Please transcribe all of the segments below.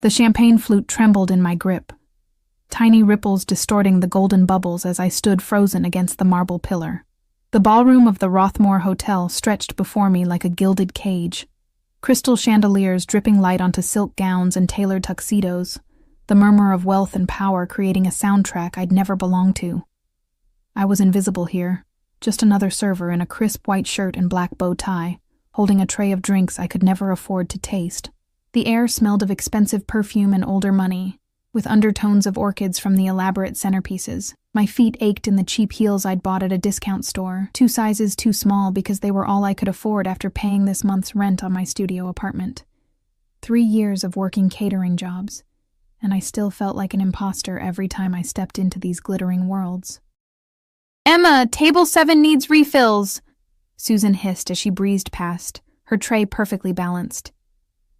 The champagne flute trembled in my grip, tiny ripples distorting the golden bubbles as I stood frozen against the marble pillar. The ballroom of the Rothmore Hotel stretched before me like a gilded cage, crystal chandeliers dripping light onto silk gowns and tailored tuxedos, the murmur of wealth and power creating a soundtrack I'd never belonged to. I was invisible here, just another server in a crisp white shirt and black bow tie, holding a tray of drinks I could never afford to taste. The air smelled of expensive perfume and older money, with undertones of orchids from the elaborate centerpieces. My feet ached in the cheap heels I'd bought at a discount store, 2 sizes too small because they were all I could afford after paying this month's rent on my studio apartment. 3 years of working catering jobs, and I still felt like an imposter every time I stepped into these glittering worlds. "Emma, table 7 needs refills," Susan hissed as she breezed past, her tray perfectly balanced.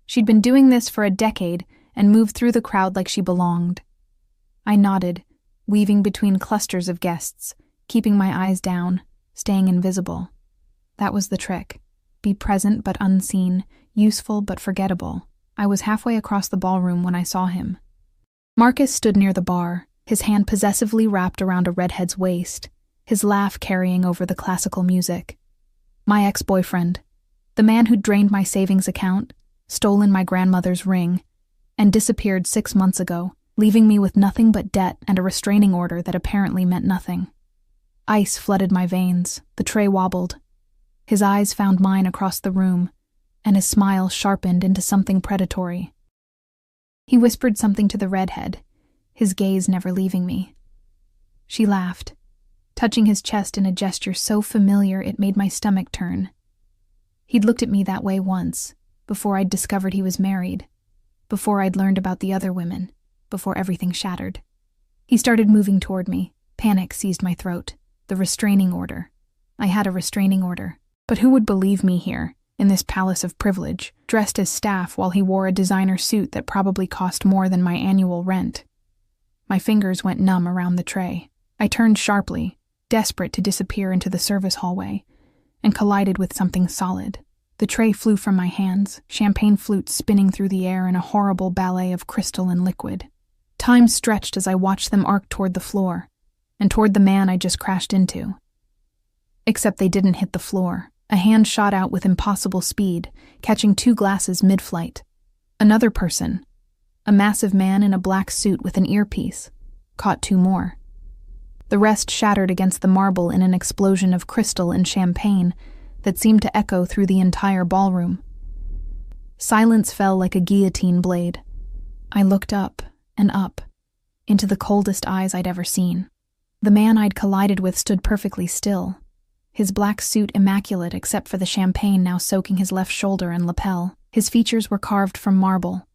She'd been doing this for a decade and moved through the crowd like she belonged. I nodded, weaving between clusters of guests, keeping my eyes down, staying invisible. That was the trick. Be present but unseen, useful but forgettable. I was halfway across the ballroom when I saw him. Marcus stood near the bar, his hand possessively wrapped around a redhead's waist, his laugh carrying over the classical music. My ex-boyfriend, the man who'd drained my savings account, stolen my grandmother's ring, and disappeared 6 months ago, leaving me with nothing but debt and a restraining order that apparently meant nothing. Ice flooded my veins, the tray wobbled. His eyes found mine across the room, and his smile sharpened into something predatory. He whispered something to the redhead, his gaze never leaving me. She laughed, touching his chest in a gesture so familiar it made my stomach turn. He'd looked at me that way once, before I'd discovered he was married, before I'd learned about the other women, before everything shattered. He started moving toward me. Panic seized my throat. The restraining order. I had a restraining order. But who would believe me here, in this palace of privilege, dressed as staff while he wore a designer suit that probably cost more than my annual rent? My fingers went numb around the tray. I turned sharply, desperate to disappear into the service hallway, and collided with something solid. The tray flew from my hands, champagne flutes spinning through the air in a horrible ballet of crystal and liquid. Time stretched as I watched them arc toward the floor, and toward the man I just crashed into. Except they didn't hit the floor. A hand shot out with impossible speed, catching 2 glasses mid-flight. Another person, a massive man in a black suit with an earpiece, caught 2 more. The rest shattered against the marble in an explosion of crystal and champagne that seemed to echo through the entire ballroom. Silence fell like a guillotine blade. I looked up and up, into the coldest eyes I'd ever seen. The man I'd collided with stood perfectly still, his black suit immaculate except for the champagne now soaking his left shoulder and lapel. His features were carved from marble.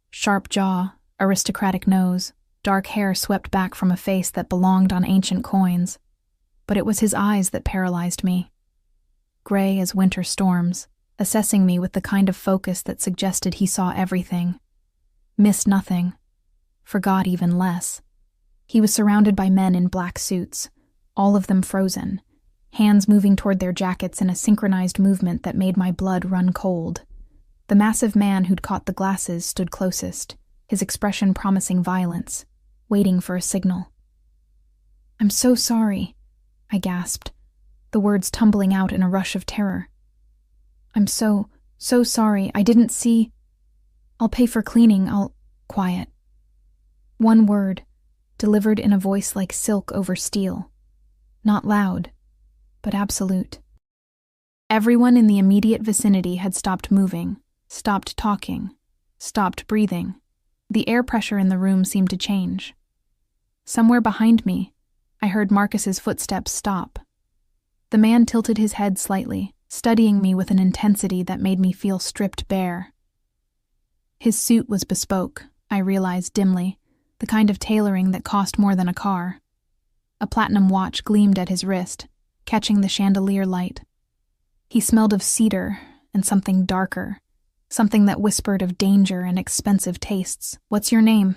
Sharp jaw, aristocratic nose, dark hair swept back from a face that belonged on ancient coins. But it was his eyes that paralyzed me. Gray as winter storms, assessing me with the kind of focus that suggested he saw everything, missed nothing, forgot even less. He was surrounded by men in black suits, all of them frozen, hands moving toward their jackets in a synchronized movement that made my blood run cold. The massive man who'd caught the glasses stood closest, his expression promising violence, waiting for a signal. "I'm so sorry," I gasped, the words tumbling out in a rush of terror. "I'm so sorry. I didn't see. I'll pay for cleaning. Quiet." One word, delivered in a voice like silk over steel. Not loud, but absolute. Everyone in the immediate vicinity had stopped moving, stopped talking, stopped breathing. The air pressure in the room seemed to change. Somewhere behind me, I heard Marcus's footsteps stop. The man tilted his head slightly, studying me with an intensity that made me feel stripped bare. His suit was bespoke, I realized dimly, the kind of tailoring that cost more than a car. A platinum watch gleamed at his wrist, catching the chandelier light. He smelled of cedar and something darker, something that whispered of danger and expensive tastes. "What's your name?"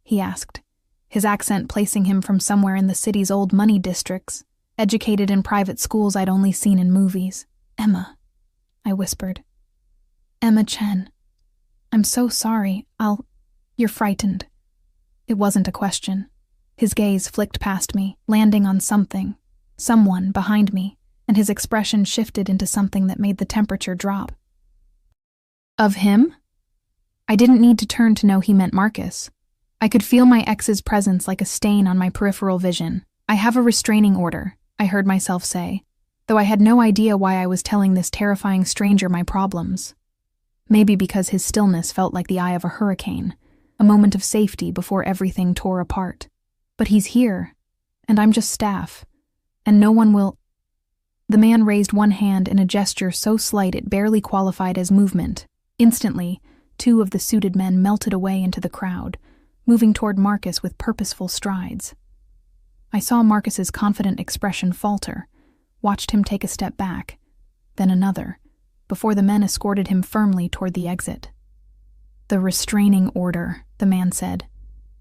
he asked, his accent placing him from somewhere in the city's old money districts, educated in private schools I'd only seen in movies. "Emma," I whispered. "Emma Chen. I'm so sorry. You're frightened. It wasn't a question. His gaze flicked past me, landing on something, someone behind me, and his expression shifted into something that made the temperature drop. Of him? I didn't need to turn to know he meant Marcus. I could feel my ex's presence like a stain on my peripheral vision. I have a restraining order, I heard myself say, though I had no idea why I was telling this terrifying stranger my problems. Maybe because his stillness felt like the eye of a hurricane, a moment of safety before everything tore apart. But he's here, and I'm just staff, and no one will— The man raised one hand in a gesture so slight it barely qualified as movement. Instantly, two of the suited men melted away into the crowd, moving toward Marcus with purposeful strides. I saw Marcus's confident expression falter, watched him take a step back, then another, before the men escorted him firmly toward the exit. The restraining order, the man said,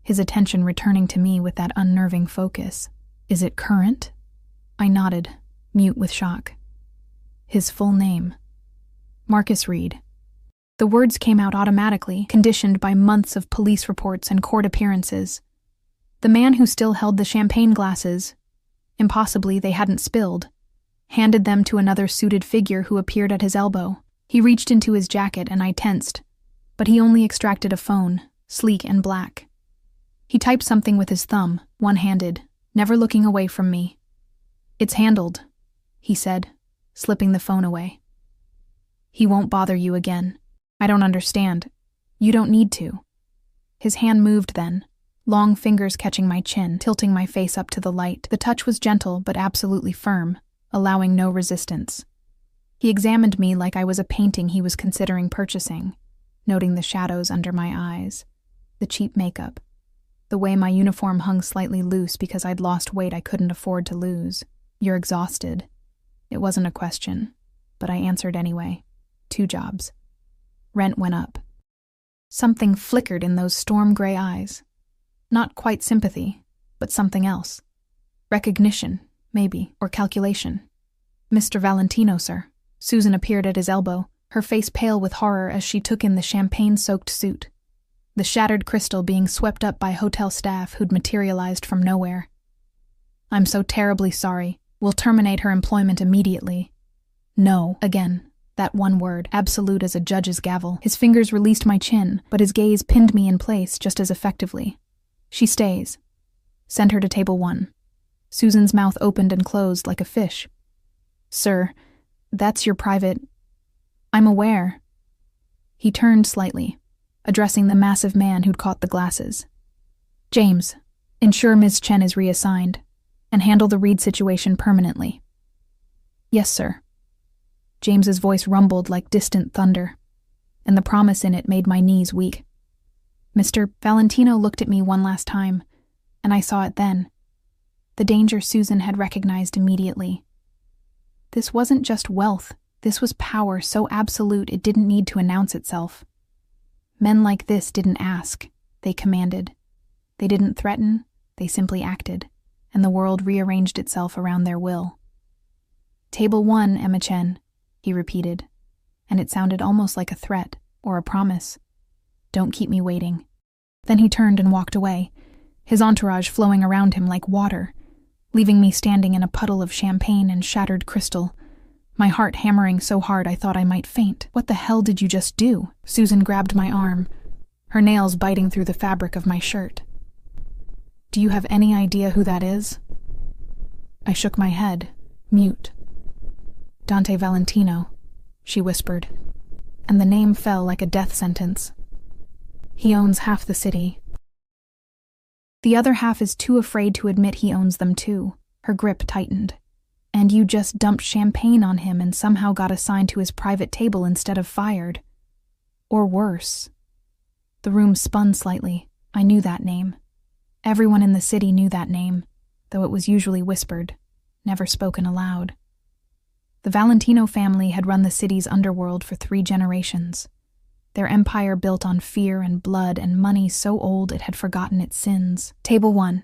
his attention returning to me with that unnerving focus. Is it current? I nodded, mute with shock. His full name. Marcus Reed. The words came out automatically, conditioned by months of police reports and court appearances. The man who still held the champagne glasses, impossibly they hadn't spilled, handed them to another suited figure who appeared at his elbow. He reached into his jacket and I tensed, but he only extracted a phone, sleek and black. He typed something with his thumb, one-handed, never looking away from me. It's handled, he said, slipping the phone away. He won't bother you again. I don't understand. You don't need to. His hand moved then, long fingers catching my chin, tilting my face up to the light. The touch was gentle but absolutely firm, allowing no resistance. He examined me like I was a painting he was considering purchasing, noting the shadows under my eyes, the cheap makeup, the way my uniform hung slightly loose because I'd lost weight I couldn't afford to lose. You're exhausted. It wasn't a question, but I answered anyway. 2 jobs. Rent went up. Something flickered in those storm-gray eyes. Not quite sympathy, but something else. Recognition, maybe, or calculation. Mr. Valentino, sir. Susan appeared at his elbow, her face pale with horror as she took in the champagne-soaked suit. The shattered crystal being swept up by hotel staff who'd materialized from nowhere. I'm so terribly sorry. We'll terminate her employment immediately. No, again. That one word, absolute as a judge's gavel. His fingers released my chin, but his gaze pinned me in place just as effectively. She stays. Send her to table 1. Susan's mouth opened and closed like a fish. Sir, that's your private— I'm aware. He turned slightly, addressing the massive man who'd caught the glasses. James, ensure Ms. Chen is reassigned, and handle the Reed situation permanently. Yes, sir. James's voice rumbled like distant thunder, and the promise in it made my knees weak. Mr. Valentino looked at me one last time, and I saw it then. The danger Susan had recognized immediately. This wasn't just wealth, this was power so absolute it didn't need to announce itself. Men like this didn't ask, they commanded. They didn't threaten, they simply acted, and the world rearranged itself around their will. Table 1, Emma Chen, he repeated, and it sounded almost like a threat or a promise. Don't keep me waiting. Then he turned and walked away, his entourage flowing around him like water, leaving me standing in a puddle of champagne and shattered crystal, my heart hammering so hard I thought I might faint. What the hell did you just do? Susan grabbed my arm, her nails biting through the fabric of my shirt. Do you have any idea who that is? I shook my head, mute. Dante Valentino, she whispered, and the name fell like a death sentence. He owns half the city. The other half is too afraid to admit he owns them too. Her grip tightened. And you just dumped champagne on him and somehow got assigned to his private table instead of fired. Or worse. The room spun slightly. I knew that name. Everyone in the city knew that name, though it was usually whispered, never spoken aloud. The Valentino family had run the city's underworld for 3 generations. Their empire built on fear and blood and money so old it had forgotten its sins. Table 1.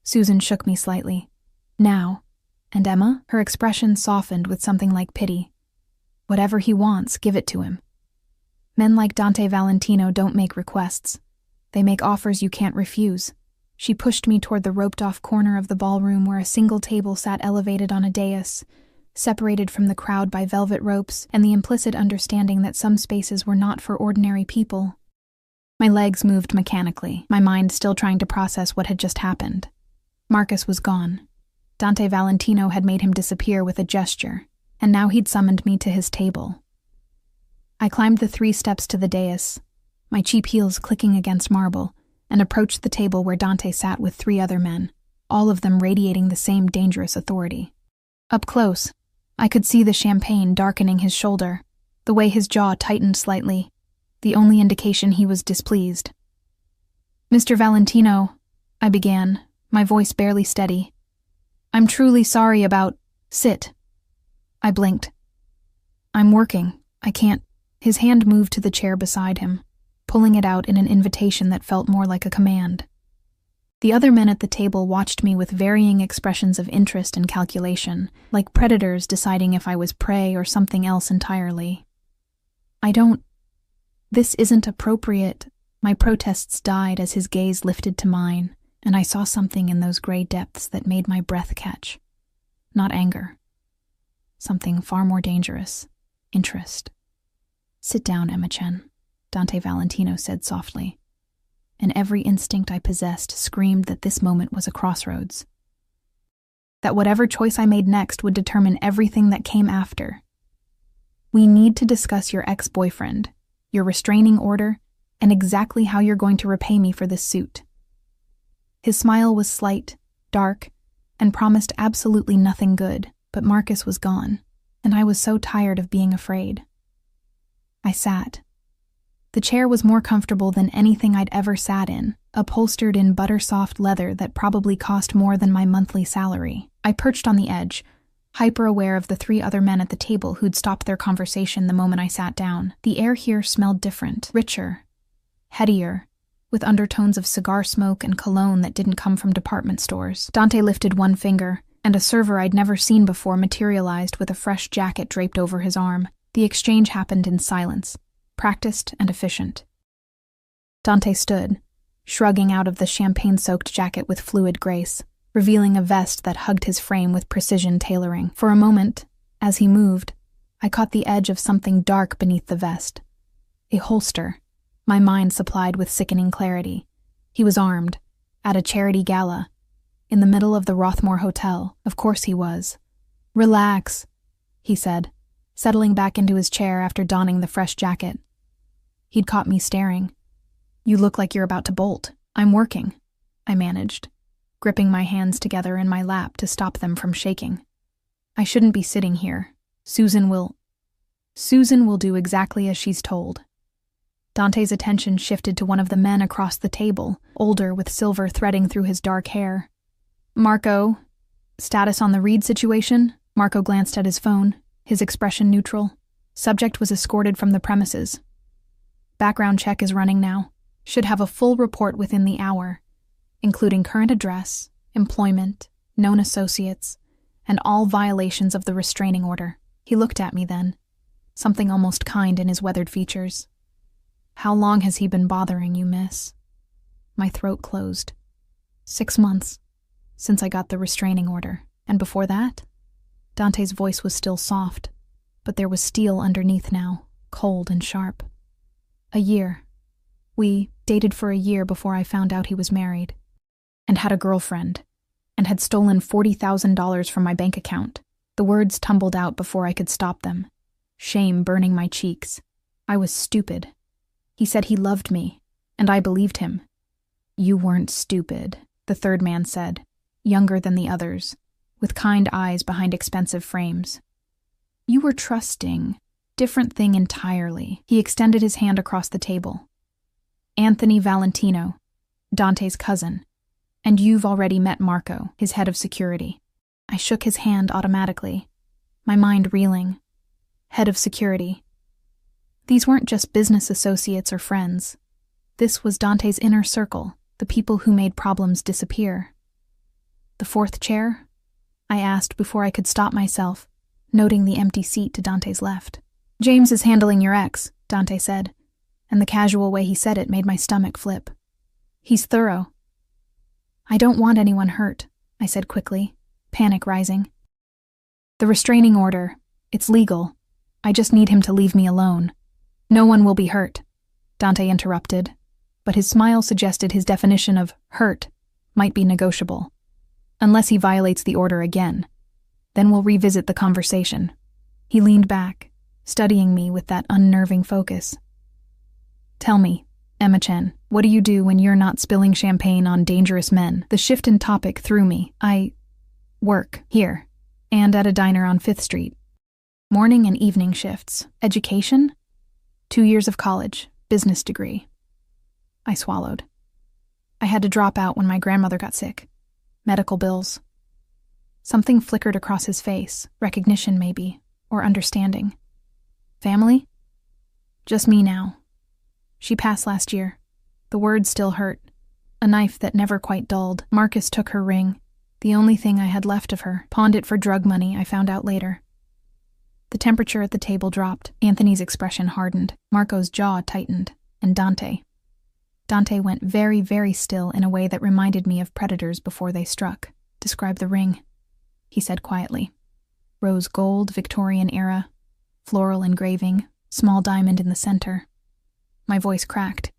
Susan shook me slightly. Now. And Emma? Her expression softened with something like pity. Whatever he wants, give it to him. Men like Dante Valentino don't make requests. They make offers you can't refuse. She pushed me toward the roped-off corner of the ballroom where a single table sat elevated on a dais, separated from the crowd by velvet ropes and the implicit understanding that some spaces were not for ordinary people. My legs moved mechanically, my mind still trying to process what had just happened. Marcus was gone. Dante Valentino had made him disappear with a gesture, and now he'd summoned me to his table. I climbed the 3 steps to the dais, my cheap heels clicking against marble, and approached the table where Dante sat with 3 other men, all of them radiating the same dangerous authority. Up close, I could see the champagne darkening his shoulder, the way his jaw tightened slightly, the only indication he was displeased. "Mr. Valentino," I began, my voice barely steady. "I'm truly sorry about—" "Sit." I blinked. "I'm working. I can't—" His hand moved to the chair beside him, pulling it out in an invitation that felt more like a command. The other men at the table watched me with varying expressions of interest and calculation, like predators deciding if I was prey or something else entirely. This isn't appropriate." My protests died as his gaze lifted to mine, and I saw something in those gray depths that made my breath catch. Not anger. Something far more dangerous. Interest. "Sit down, Emma-Chen," Dante Valentino said softly, and every instinct I possessed screamed that this moment was a crossroads. That whatever choice I made next would determine everything that came after. "We need to discuss your ex-boyfriend, your restraining order, and exactly how you're going to repay me for this suit." His smile was slight, dark, and promised absolutely nothing good, but Marcus was gone, and I was so tired of being afraid. I sat. The chair was more comfortable than anything I'd ever sat in, upholstered in butter-soft leather that probably cost more than my monthly salary. I perched on the edge, hyper-aware of the 3 other men at the table who'd stopped their conversation the moment I sat down. The air here smelled different, richer, headier, with undertones of cigar smoke and cologne that didn't come from department stores. Dante lifted one finger, and a server I'd never seen before materialized with a fresh jacket draped over his arm. The exchange happened in silence, practiced and efficient. Dante stood, shrugging out of the champagne-soaked jacket with fluid grace, revealing a vest that hugged his frame with precision tailoring. For a moment, as he moved, I caught the edge of something dark beneath the vest. A holster, my mind supplied with sickening clarity. He was armed, at a charity gala, in the middle of the Rothmore Hotel. Of course he was. "Relax," he said, settling back into his chair after donning the fresh jacket. He'd caught me staring. "You look like you're about to bolt." "I'm working," I managed, gripping my hands together in my lap to stop them from shaking. "I shouldn't be sitting here. Susan will do exactly as she's told." Dante's attention shifted to one of the men across the table, older with silver threading through his dark hair. "Marco, status on the Reed situation?" Marco glanced at his phone, his expression neutral. "Subject was escorted from the premises. Background check is running now. Should have a full report within the hour, including current address, employment, known associates, and all violations of the restraining order." He looked at me then, something almost kind in his weathered features. "How long has he been bothering you, miss?" My throat closed. 6 months, since I got the restraining order. "And before that?" Dante's voice was still soft, but there was steel underneath now, cold and sharp. "A year. We dated for a year before I found out he was married, and had a girlfriend, and had stolen $40,000 from my bank account." The words tumbled out before I could stop them, shame burning my cheeks. I was stupid. He said he loved me, and I believed him. "You weren't stupid," the third man said, younger than the others, with kind eyes behind expensive frames. "You were trusting. Different thing entirely." He extended his hand across the table. "Anthony Valentino, Dante's cousin, and you've already met Marco, his head of security." I shook his hand automatically, my mind reeling. Head of security. These weren't just business associates or friends. This was Dante's inner circle, the people who made problems disappear. "The 4th chair?" I asked before I could stop myself, noting the empty seat to Dante's left. "James is handling your ex," Dante said, and the casual way he said it made my stomach flip. He's thorough. I don't want anyone hurt, I said quickly, panic rising. The restraining order, it's legal. I just need him to leave me alone. No one will be hurt, Dante interrupted, but his smile suggested his definition of hurt might be negotiable. Unless he violates the order again. Then we'll revisit the conversation. He leaned back, studying me with that unnerving focus. Tell me, Emma Chen, what do you do when you're not spilling champagne on dangerous men? The shift in topic threw me. I work here, and at a diner on 5th Street. Morning and evening shifts. Education? 2 years of college, business degree. I swallowed. I had to drop out when my grandmother got sick. Medical bills. Something flickered across his face, recognition maybe, or understanding. Family? Just me now. She passed last year. The words still hurt. A knife that never quite dulled. Marcus took her ring, the only thing I had left of her, pawned it for drug money, I found out later. The temperature at the table dropped. Anthony's expression hardened. Marco's jaw tightened. And Dante. Dante went very, very still in a way that reminded me of predators before they struck. Describe the ring, he said quietly. Rose gold, Victorian era, floral engraving, small diamond in the center. My voice cracked.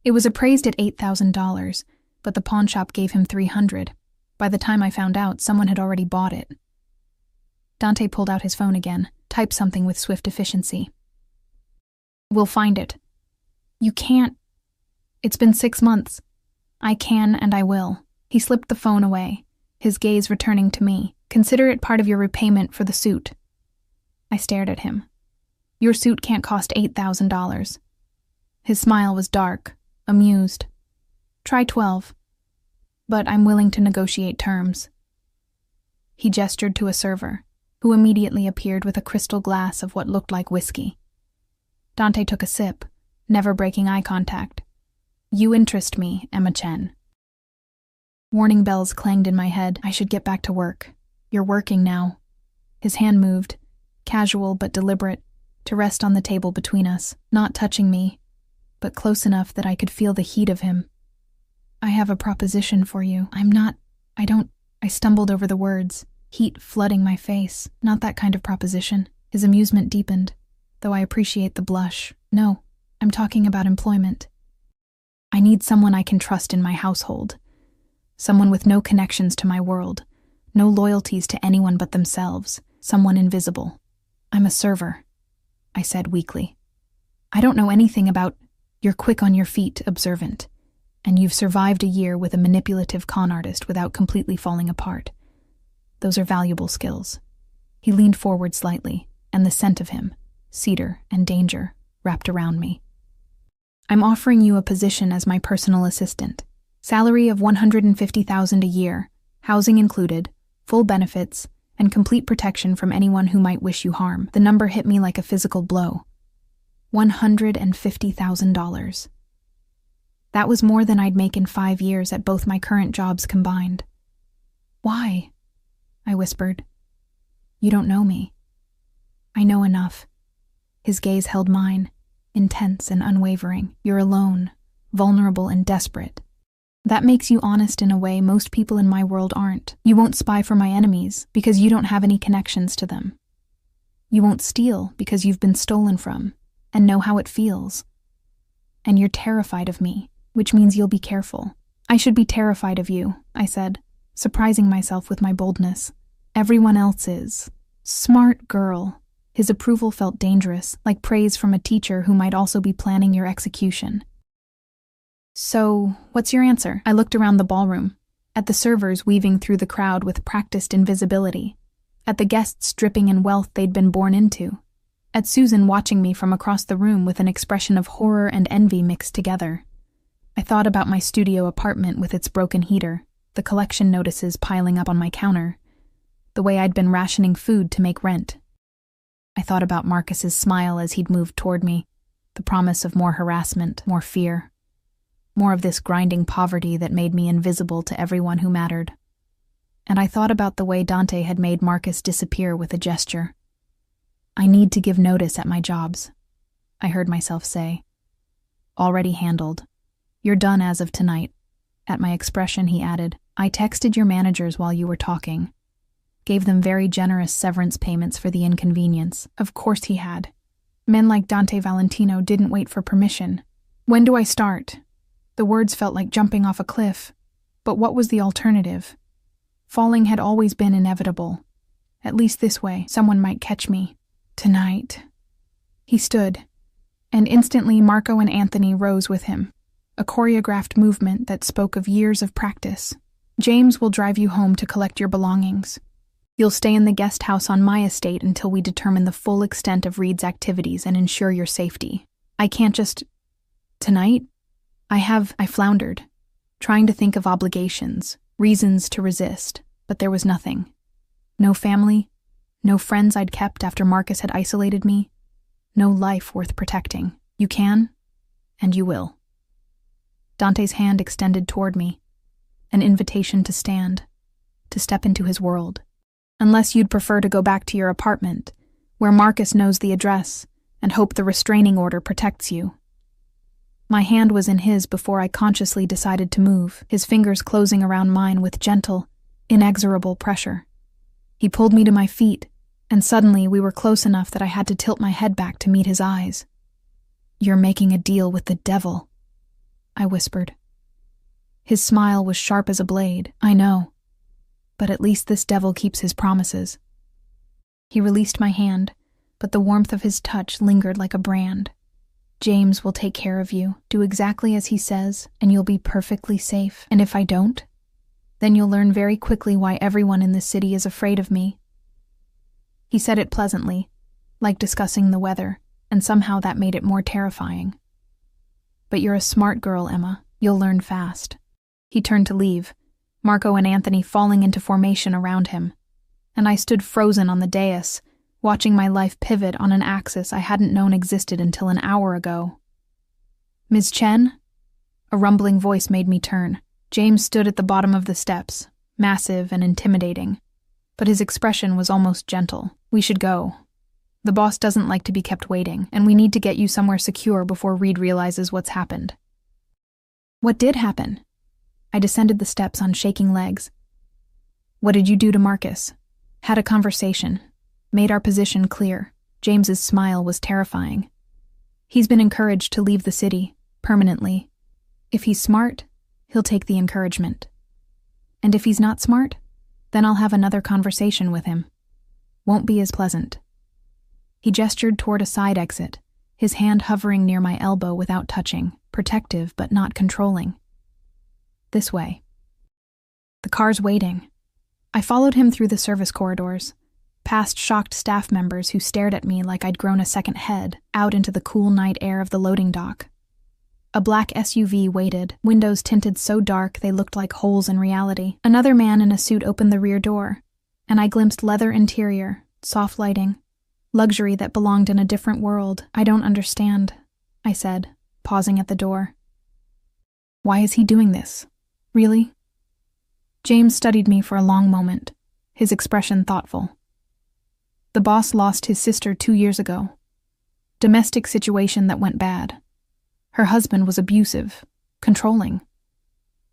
It was appraised at $8,000, but the pawn shop gave him $300. By the time I found out, someone had already bought it. Dante pulled out his phone again, typed something with swift efficiency. We'll find it. You can't. It's been 6 months. I can and I will. He slipped the phone away, his gaze returning to me. Consider it part of your repayment for the suit. I stared at him. Your suit can't cost $8,000. His smile was dark, amused. Try 12. But I'm willing to negotiate terms. He gestured to a server, who immediately appeared with a crystal glass of what looked like whiskey. Dante took a sip, never breaking eye contact. You interest me, Emma Chen. Warning bells clanged in my head. I should get back to work. You're working now. His hand moved, casual but deliberate, to rest on the table between us, not touching me, but close enough that I could feel the heat of him. I have a proposition for you. I stumbled over the words, heat flooding my face. Not that kind of proposition. His amusement deepened, though I appreciate the blush. No, I'm talking about employment. I need someone I can trust in my household. Someone with no connections to my world, no loyalties to anyone but themselves, someone invisible. I'm a server, I said weakly. I don't know anything about. You're quick on your feet, observant, and you've survived a year with a manipulative con artist without completely falling apart. Those are valuable skills. He leaned forward slightly, and the scent of him, cedar and danger, wrapped around me. I'm offering you a position as my personal assistant. Salary of $150,000 a year, housing included, full benefits, and complete protection from anyone who might wish you harm. The number hit me like a physical blow. $150,000. That was more than I'd make in 5 years at both my current jobs combined. Why? I whispered. You don't know me. I know enough. His gaze held mine, intense and unwavering. You're alone, vulnerable and desperate. That makes you honest in a way most people in my world aren't. You won't spy for my enemies because you don't have any connections to them. You won't steal because you've been stolen from and know how it feels. And you're terrified of me, which means you'll be careful. I should be terrified of you, I said, surprising myself with my boldness. Everyone else is. Smart girl. His approval felt dangerous, like praise from a teacher who might also be planning your execution. So, what's your answer? I looked around the ballroom, at the servers weaving through the crowd with practiced invisibility, at the guests dripping in wealth they'd been born into, at Susan watching me from across the room with an expression of horror and envy mixed together. I thought about my studio apartment with its broken heater, the collection notices piling up on my counter, the way I'd been rationing food to make rent. I thought about Marcus's smile as he'd moved toward me, the promise of more harassment, more fear, more of this grinding poverty that made me invisible to everyone who mattered. And I thought about the way Dante had made Marcus disappear with a gesture. I need to give notice at my jobs, I heard myself say. Already handled. You're done as of tonight. At my expression, he added, I texted your managers while you were talking. Gave them very generous severance payments for the inconvenience. Of course he had. Men like Dante Valentino didn't wait for permission. When do I start? The words felt like jumping off a cliff. But what was the alternative? Falling had always been inevitable. At least this way, someone might catch me. Tonight. He stood, and instantly Marco and Anthony rose with him. A choreographed movement that spoke of years of practice. James will drive you home to collect your belongings. You'll stay in the guest house on my estate until we determine the full extent of Reed's activities and ensure your safety. I can't just... Tonight? I floundered, trying to think of obligations, reasons to resist, but there was nothing. No family, no friends I'd kept after Marcus had isolated me, no life worth protecting. You can, and you will. Dante's hand extended toward me, an invitation to stand, to step into his world. Unless you'd prefer to go back to your apartment, where Marcus knows the address, and hope the restraining order protects you. My hand was in his before I consciously decided to move, his fingers closing around mine with gentle, inexorable pressure. He pulled me to my feet, and suddenly we were close enough that I had to tilt my head back to meet his eyes. You're making a deal with the devil, I whispered. His smile was sharp as a blade. I know. But at least this devil keeps his promises. He released my hand, but the warmth of his touch lingered like a brand. James will take care of you. Do exactly as he says, and you'll be perfectly safe. And if I don't, then you'll learn very quickly why everyone in this city is afraid of me. He said it pleasantly, like discussing the weather, and somehow that made it more terrifying. But you're a smart girl, Emma. You'll learn fast. He turned to leave, Marco and Anthony falling into formation around him, and I stood frozen on the dais, watching my life pivot on an axis I hadn't known existed until an hour ago. Ms. Chen? A rumbling voice made me turn. James stood at the bottom of the steps, massive and intimidating, but his expression was almost gentle. We should go. The boss doesn't like to be kept waiting, and we need to get you somewhere secure before Reed realizes what's happened. What did happen? I descended the steps on shaking legs. What did you do to Marcus? Had a conversation. Made our position clear. James's smile was terrifying. He's been encouraged to leave the city, permanently. If he's smart, he'll take the encouragement. And if he's not smart, then I'll have another conversation with him. Won't be as pleasant. He gestured toward a side exit, his hand hovering near my elbow without touching, protective but not controlling. This way. The car's waiting. I followed him through the service corridors, past shocked staff members who stared at me like I'd grown a second head, out into the cool night air of the loading dock. A black SUV waited, windows tinted so dark they looked like holes in reality. Another man in a suit opened the rear door, and I glimpsed leather interior, soft lighting, luxury that belonged in a different world. I don't understand, I said, pausing at the door. Why is he doing this? Really? James studied me for a long moment, his expression thoughtful. The boss lost his sister 2 years ago. Domestic situation that went bad. Her husband was abusive, controlling.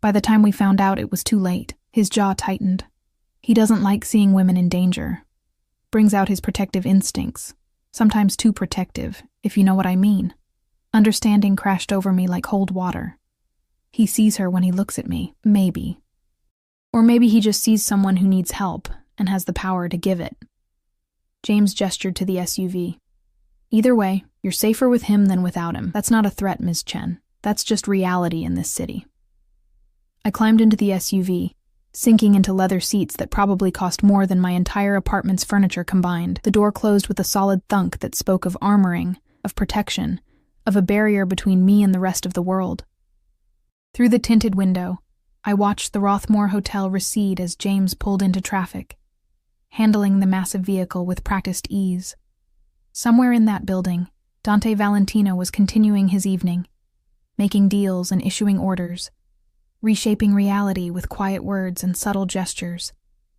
By the time we found out, it was too late. His jaw tightened. He doesn't like seeing women in danger. Brings out his protective instincts, sometimes too protective, if you know what I mean. Understanding crashed over me like cold water. He sees her when he looks at me, maybe. Or maybe he just sees someone who needs help and has the power to give it. James gestured to the SUV. Either way, you're safer with him than without him. That's not a threat, Ms. Chen. That's just reality in this city. I climbed into the SUV, sinking into leather seats that probably cost more than my entire apartment's furniture combined. The door closed with a solid thunk that spoke of armoring, of protection, of a barrier between me and the rest of the world. Through the tinted window, I watched the Rothmore Hotel recede as James pulled into traffic, handling the massive vehicle with practiced ease. Somewhere in that building, Dante Valentino was continuing his evening, making deals and issuing orders, reshaping reality with quiet words and subtle gestures,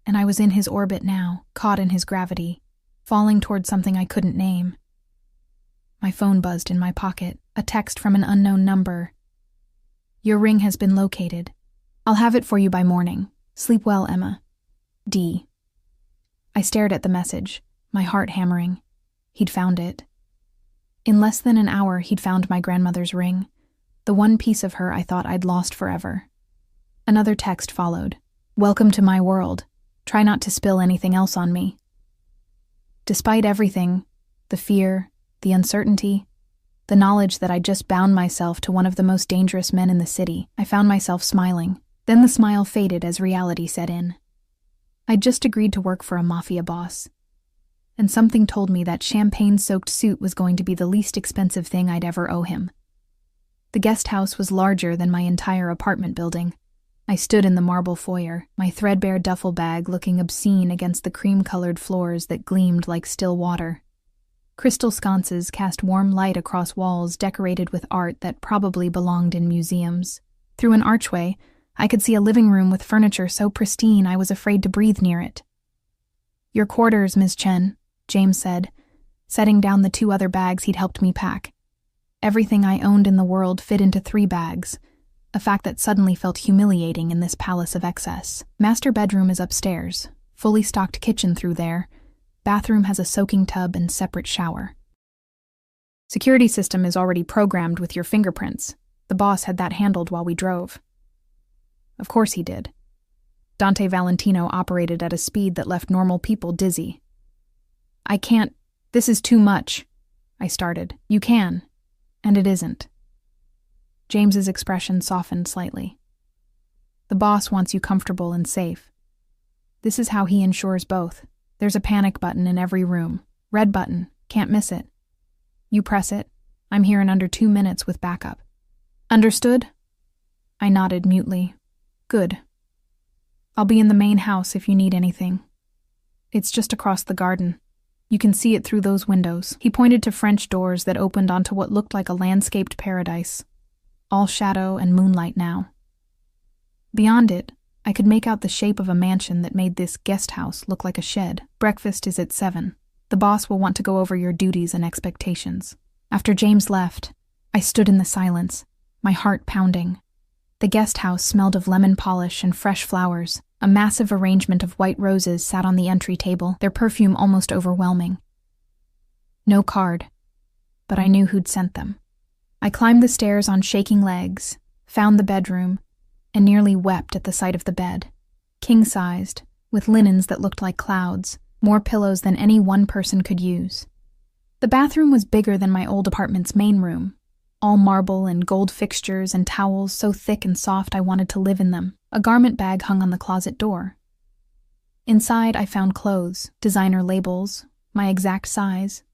and I was in his orbit now, caught in his gravity, falling toward something I couldn't name. My phone buzzed in my pocket, a text from an unknown number. Your ring has been located. I'll have it for you by morning. Sleep well, Emma. D. I stared at the message, my heart hammering. He'd found it. In less than an hour, he'd found my grandmother's ring, the one piece of her I thought I'd lost forever. Another text followed. Welcome to my world. Try not to spill anything else on me. Despite everything, the fear, the uncertainty, the knowledge that I'd just bound myself to one of the most dangerous men in the city, I found myself smiling. Then the smile faded as reality set in. I'd just agreed to work for a Mafia boss, and something told me that champagne-soaked suit was going to be the least expensive thing I'd ever owe him. The guest house was larger than my entire apartment building. I stood in the marble foyer, my threadbare duffel bag looking obscene against the cream-colored floors that gleamed like still water. Crystal sconces cast warm light across walls decorated with art that probably belonged in museums. Through an archway, I could see a living room with furniture so pristine I was afraid to breathe near it. Your quarters, Ms. Chen, James said, setting down the 2 other bags he'd helped me pack. Everything I owned in the world fit into 3 bags, a fact that suddenly felt humiliating in this palace of excess. Master bedroom is upstairs, fully stocked kitchen through there. Bathroom has a soaking tub and separate shower. Security system is already programmed with your fingerprints. The boss had that handled while we drove. Of course he did. Dante Valentino operated at a speed that left normal people dizzy. I can't. This is too much, I started. You can. And it isn't. James's expression softened slightly. The boss wants you comfortable and safe. This is how he ensures both. There's a panic button in every room. Red button. Can't miss it. You press it. I'm here in under 2 minutes with backup. Understood? I nodded mutely. Good. I'll be in the main house if you need anything. It's just across the garden. You can see it through those windows. He pointed to French doors that opened onto what looked like a landscaped paradise. All shadow and moonlight now. Beyond it, I could make out the shape of a mansion that made this guest house look like a shed. Breakfast is at 7. The boss will want to go over your duties and expectations. After James left, I stood in the silence, my heart pounding. The guest house smelled of lemon polish and fresh flowers. A massive arrangement of white roses sat on the entry table, their perfume almost overwhelming. No card, but I knew who'd sent them. I climbed the stairs on shaking legs, found the bedroom, and nearly wept at the sight of the bed. King-sized, with linens that looked like clouds, more pillows than any one person could use. The bathroom was bigger than my old apartment's main room, all marble and gold fixtures and towels so thick and soft I wanted to live in them. A garment bag hung on the closet door. Inside, I found clothes, designer labels, my exact size,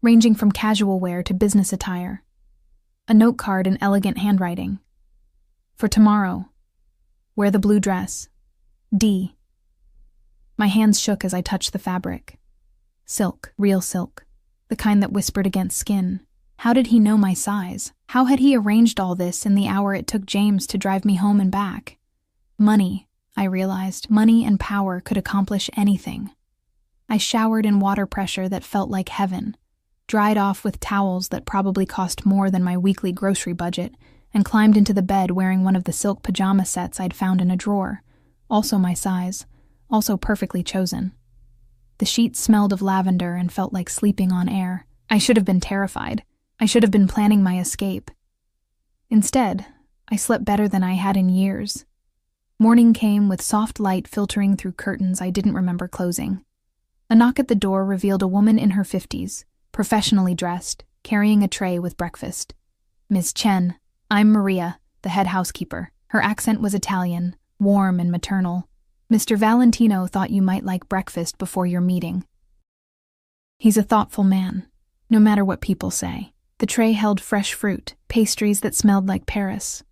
ranging from casual wear to business attire. A note card in elegant handwriting. For tomorrow, wear the blue dress. D. My hands shook as I touched the fabric. Silk, real silk, the kind that whispered against skin. How did he know my size? How had he arranged all this in the hour it took James to drive me home and back? Money, I realized, money and power could accomplish anything. I showered in water pressure that felt like heaven, dried off with towels that probably cost more than my weekly grocery budget, and climbed into the bed wearing one of the silk pajama sets I'd found in a drawer, also my size, also perfectly chosen. The sheets smelled of lavender and felt like sleeping on air. I should have been terrified. I should have been planning my escape. Instead, I slept better than I had in years. Morning came with soft light filtering through curtains I didn't remember closing. A knock at the door revealed a woman in her 50s, professionally dressed, carrying a tray with breakfast. Ms. Chen, I'm Maria, the head housekeeper. Her accent was Italian, warm and maternal. Mr. Valentino thought you might like breakfast before your meeting. He's a thoughtful man, no matter what people say. The tray held fresh fruit, pastries that smelled like Paris,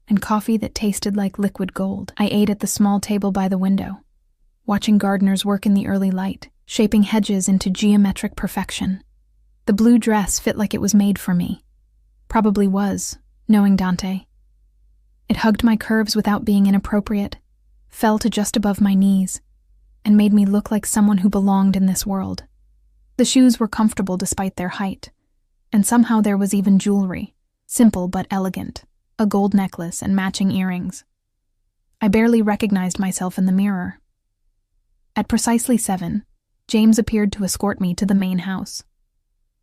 and coffee that tasted like liquid gold. I ate at the small table by the window, watching gardeners work in the early light, shaping hedges into geometric perfection. The blue dress fit like it was made for me. Probably was, knowing Dante. It hugged my curves without being inappropriate, fell to just above my knees, and made me look like someone who belonged in this world. The shoes were comfortable despite their height, and somehow there was even jewelry, simple but elegant. A a gold necklace, and matching earrings. I barely recognized myself in the mirror. At precisely 7, James appeared to escort me to the main house.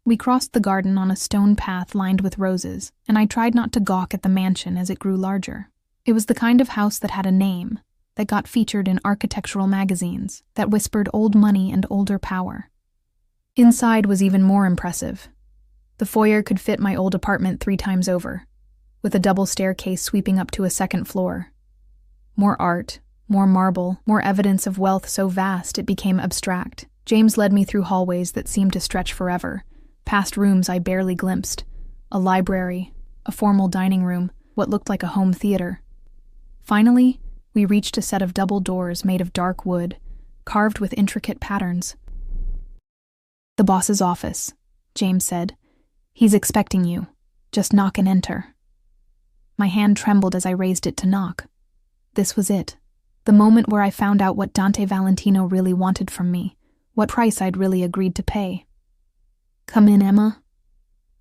We crossed the garden on a stone path lined with roses, and I tried not to gawk at the mansion as it grew larger. It was the kind of house that had a name, that got featured in architectural magazines, that whispered old money and older power. Inside was even more impressive. The foyer could fit my old apartment 3 times over, with a double staircase sweeping up to a second floor. More art, more marble, more evidence of wealth so vast it became abstract. James led me through hallways that seemed to stretch forever, past rooms I barely glimpsed, a library, a formal dining room, what looked like a home theater. Finally, we reached a set of double doors made of dark wood, carved with intricate patterns. "The boss's office," James said. "He's expecting you. Just knock and enter." My hand trembled as I raised it to knock. This was it. The moment where I found out what Dante Valentino really wanted from me, what price I'd really agreed to pay. "Come in, Emma."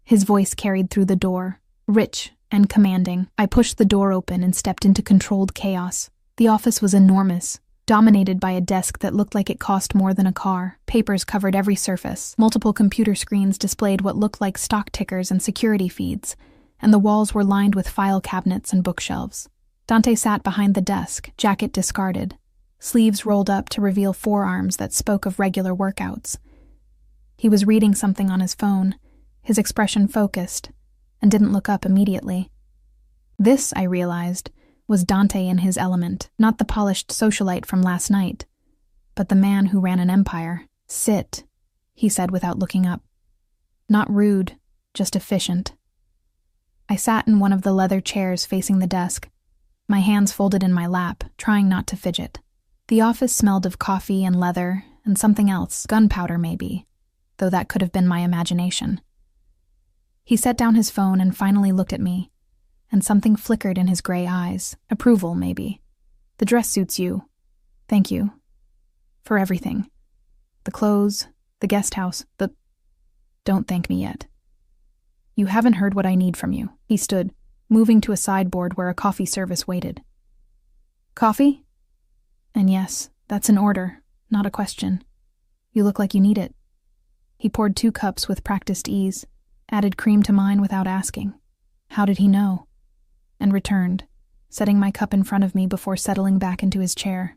His voice carried through the door, rich and commanding. I pushed the door open and stepped into controlled chaos. The office was enormous, dominated by a desk that looked like it cost more than a car. Papers covered every surface. Multiple computer screens displayed what looked like stock tickers and security feeds, and the walls were lined with file cabinets and bookshelves. Dante sat behind the desk, jacket discarded, sleeves rolled up to reveal forearms that spoke of regular workouts. He was reading something on his phone, his expression focused, and didn't look up immediately. This, I realized, was Dante in his element, not the polished socialite from last night, but the man who ran an empire. "Sit," he said without looking up. Not rude, just efficient. I sat in one of the leather chairs facing the desk, my hands folded in my lap, trying not to fidget. The office smelled of coffee and leather and something else, gunpowder maybe, though that could have been my imagination. He set down his phone and finally looked at me, and something flickered in his gray eyes. Approval, maybe. "The dress suits you. Thank you. For everything. The clothes, the guest house, the—" "Don't thank me yet. You haven't heard what I need from you." He stood, moving to a sideboard where a coffee service waited. "Coffee?" "And yes, that's an order, not a question. You look like you need it." He poured 2 cups with practiced ease, added cream to mine without asking. How did he know? And returned, setting my cup in front of me before settling back into his chair.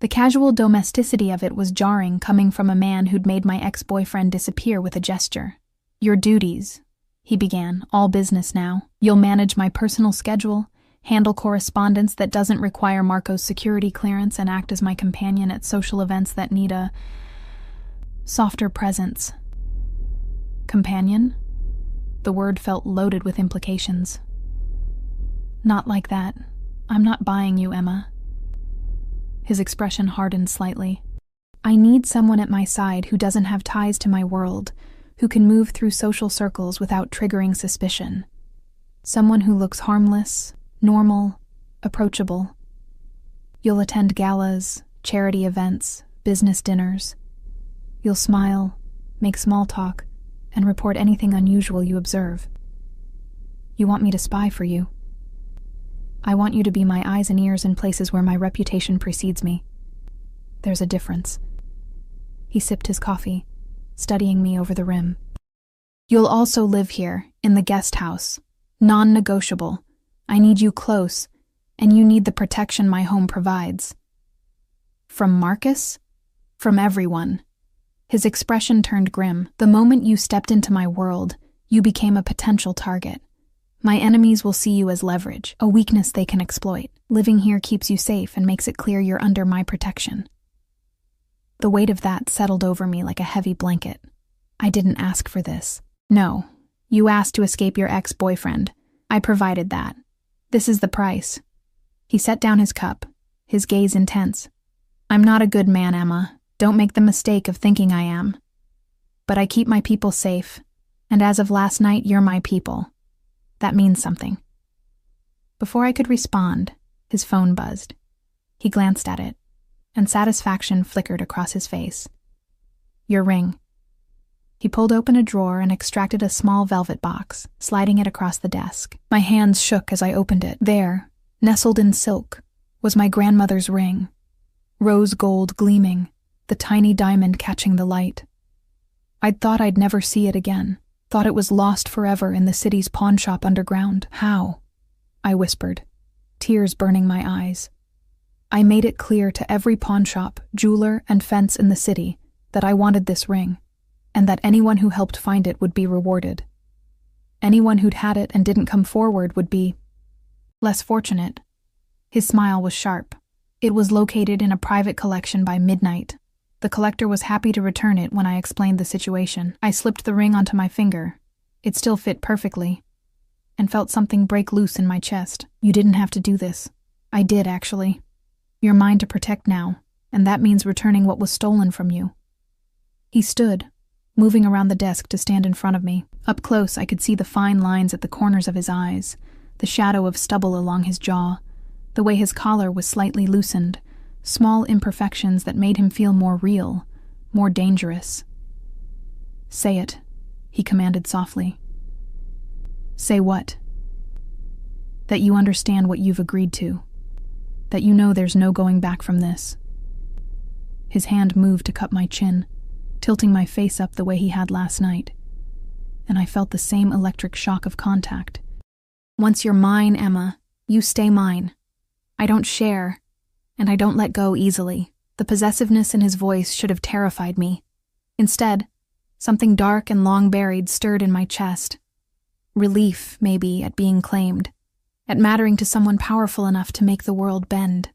The casual domesticity of it was jarring, coming from a man who'd made my ex-boyfriend disappear with a gesture. "Your duties," he began, "all business now. You'll manage my personal schedule, handle correspondence that doesn't require Marco's security clearance, and act as my companion at social events that need a softer presence." Companion? The word felt loaded with implications. "Not like that. I'm not buying you, Emma." His expression hardened slightly. "I need someone at my side who doesn't have ties to my world, who can move through social circles without triggering suspicion. Someone who looks harmless, normal, approachable. You'll attend galas, charity events, business dinners. You'll smile, make small talk, and report anything unusual you observe. You want me to spy for you. I want you to be my eyes and ears in places where my reputation precedes me. There's a difference." He sipped his coffee, studying me over the rim. "You'll also live here, in the guest house. Non-negotiable. I need you close, and you need the protection my home provides." "From Marcus?" "From everyone." His expression turned grim. "The moment you stepped into my world, you became a potential target. My enemies will see you as leverage, a weakness they can exploit. Living here keeps you safe and makes it clear you're under my protection." The weight of that settled over me like a heavy blanket. I didn't ask for this. "No, you asked to escape your ex-boyfriend. I provided that. This is the price." He set down his cup, his gaze intense. "I'm not a good man, Emma. Don't make the mistake of thinking I am. But I keep my people safe, and as of last night, you're my people. That means something." Before I could respond, his phone buzzed. He glanced at it, and satisfaction flickered across his face. "Your ring." He pulled open a drawer and extracted a small velvet box, sliding it across the desk. My hands shook as I opened it. There, nestled in silk, was my grandmother's ring. Rose gold gleaming, the tiny diamond catching the light. I'd thought I'd never see it again, thought it was lost forever in the city's pawnshop underground. How? I whispered, tears burning my eyes. I made it clear to every pawnshop, jeweler, and fence in the city that I wanted this ring, and that anyone who helped find it would be rewarded. Anyone who'd had it and didn't come forward would be less fortunate. His smile was sharp. It was located in a private collection by midnight. The collector was happy to return it when I explained the situation. I slipped the ring onto my finger. It still fit perfectly, and felt something break loose in my chest. You didn't have to do this. I did, actually. You're mine to protect now, and that means returning what was stolen from you. He stood, moving around the desk to stand in front of me. Up close, I could see the fine lines at the corners of his eyes, the shadow of stubble along his jaw, the way his collar was slightly loosened, small imperfections that made him feel more real, more dangerous. Say it, he commanded softly. Say what? That you understand what you've agreed to. That you know there's no going back from this. His hand moved to cup my chin, tilting my face up the way he had last night, and I felt the same electric shock of contact. Once you're mine, Emma, you stay mine. I don't share, and I don't let go easily. The possessiveness in his voice should have terrified me. Instead, something dark and long buried stirred in my chest. Relief, maybe, at being claimed, at mattering to someone powerful enough to make the world bend.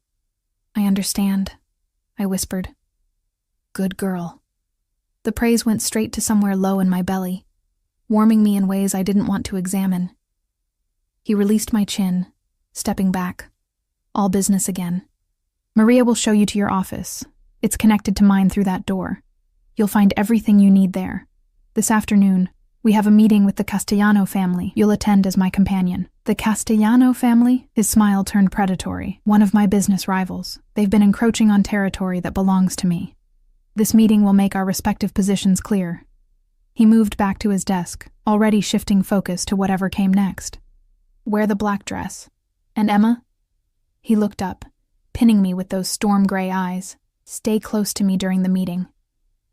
I understand, I whispered. Good girl. The praise went straight to somewhere low in my belly, warming me in ways I didn't want to examine. He released my chin, stepping back. All business again. Maria will show you to your office. It's connected to mine through that door. You'll find everything you need there. This afternoon, we have a meeting with the Castellano family. You'll attend as my companion. The Castellano family? His smile turned predatory. One of my business rivals. They've been encroaching on territory that belongs to me. This meeting will make our respective positions clear. He moved back to his desk, already shifting focus to whatever came next. Wear the black dress. And Emma? He looked up, pinning me with those storm gray eyes. Stay close to me during the meeting.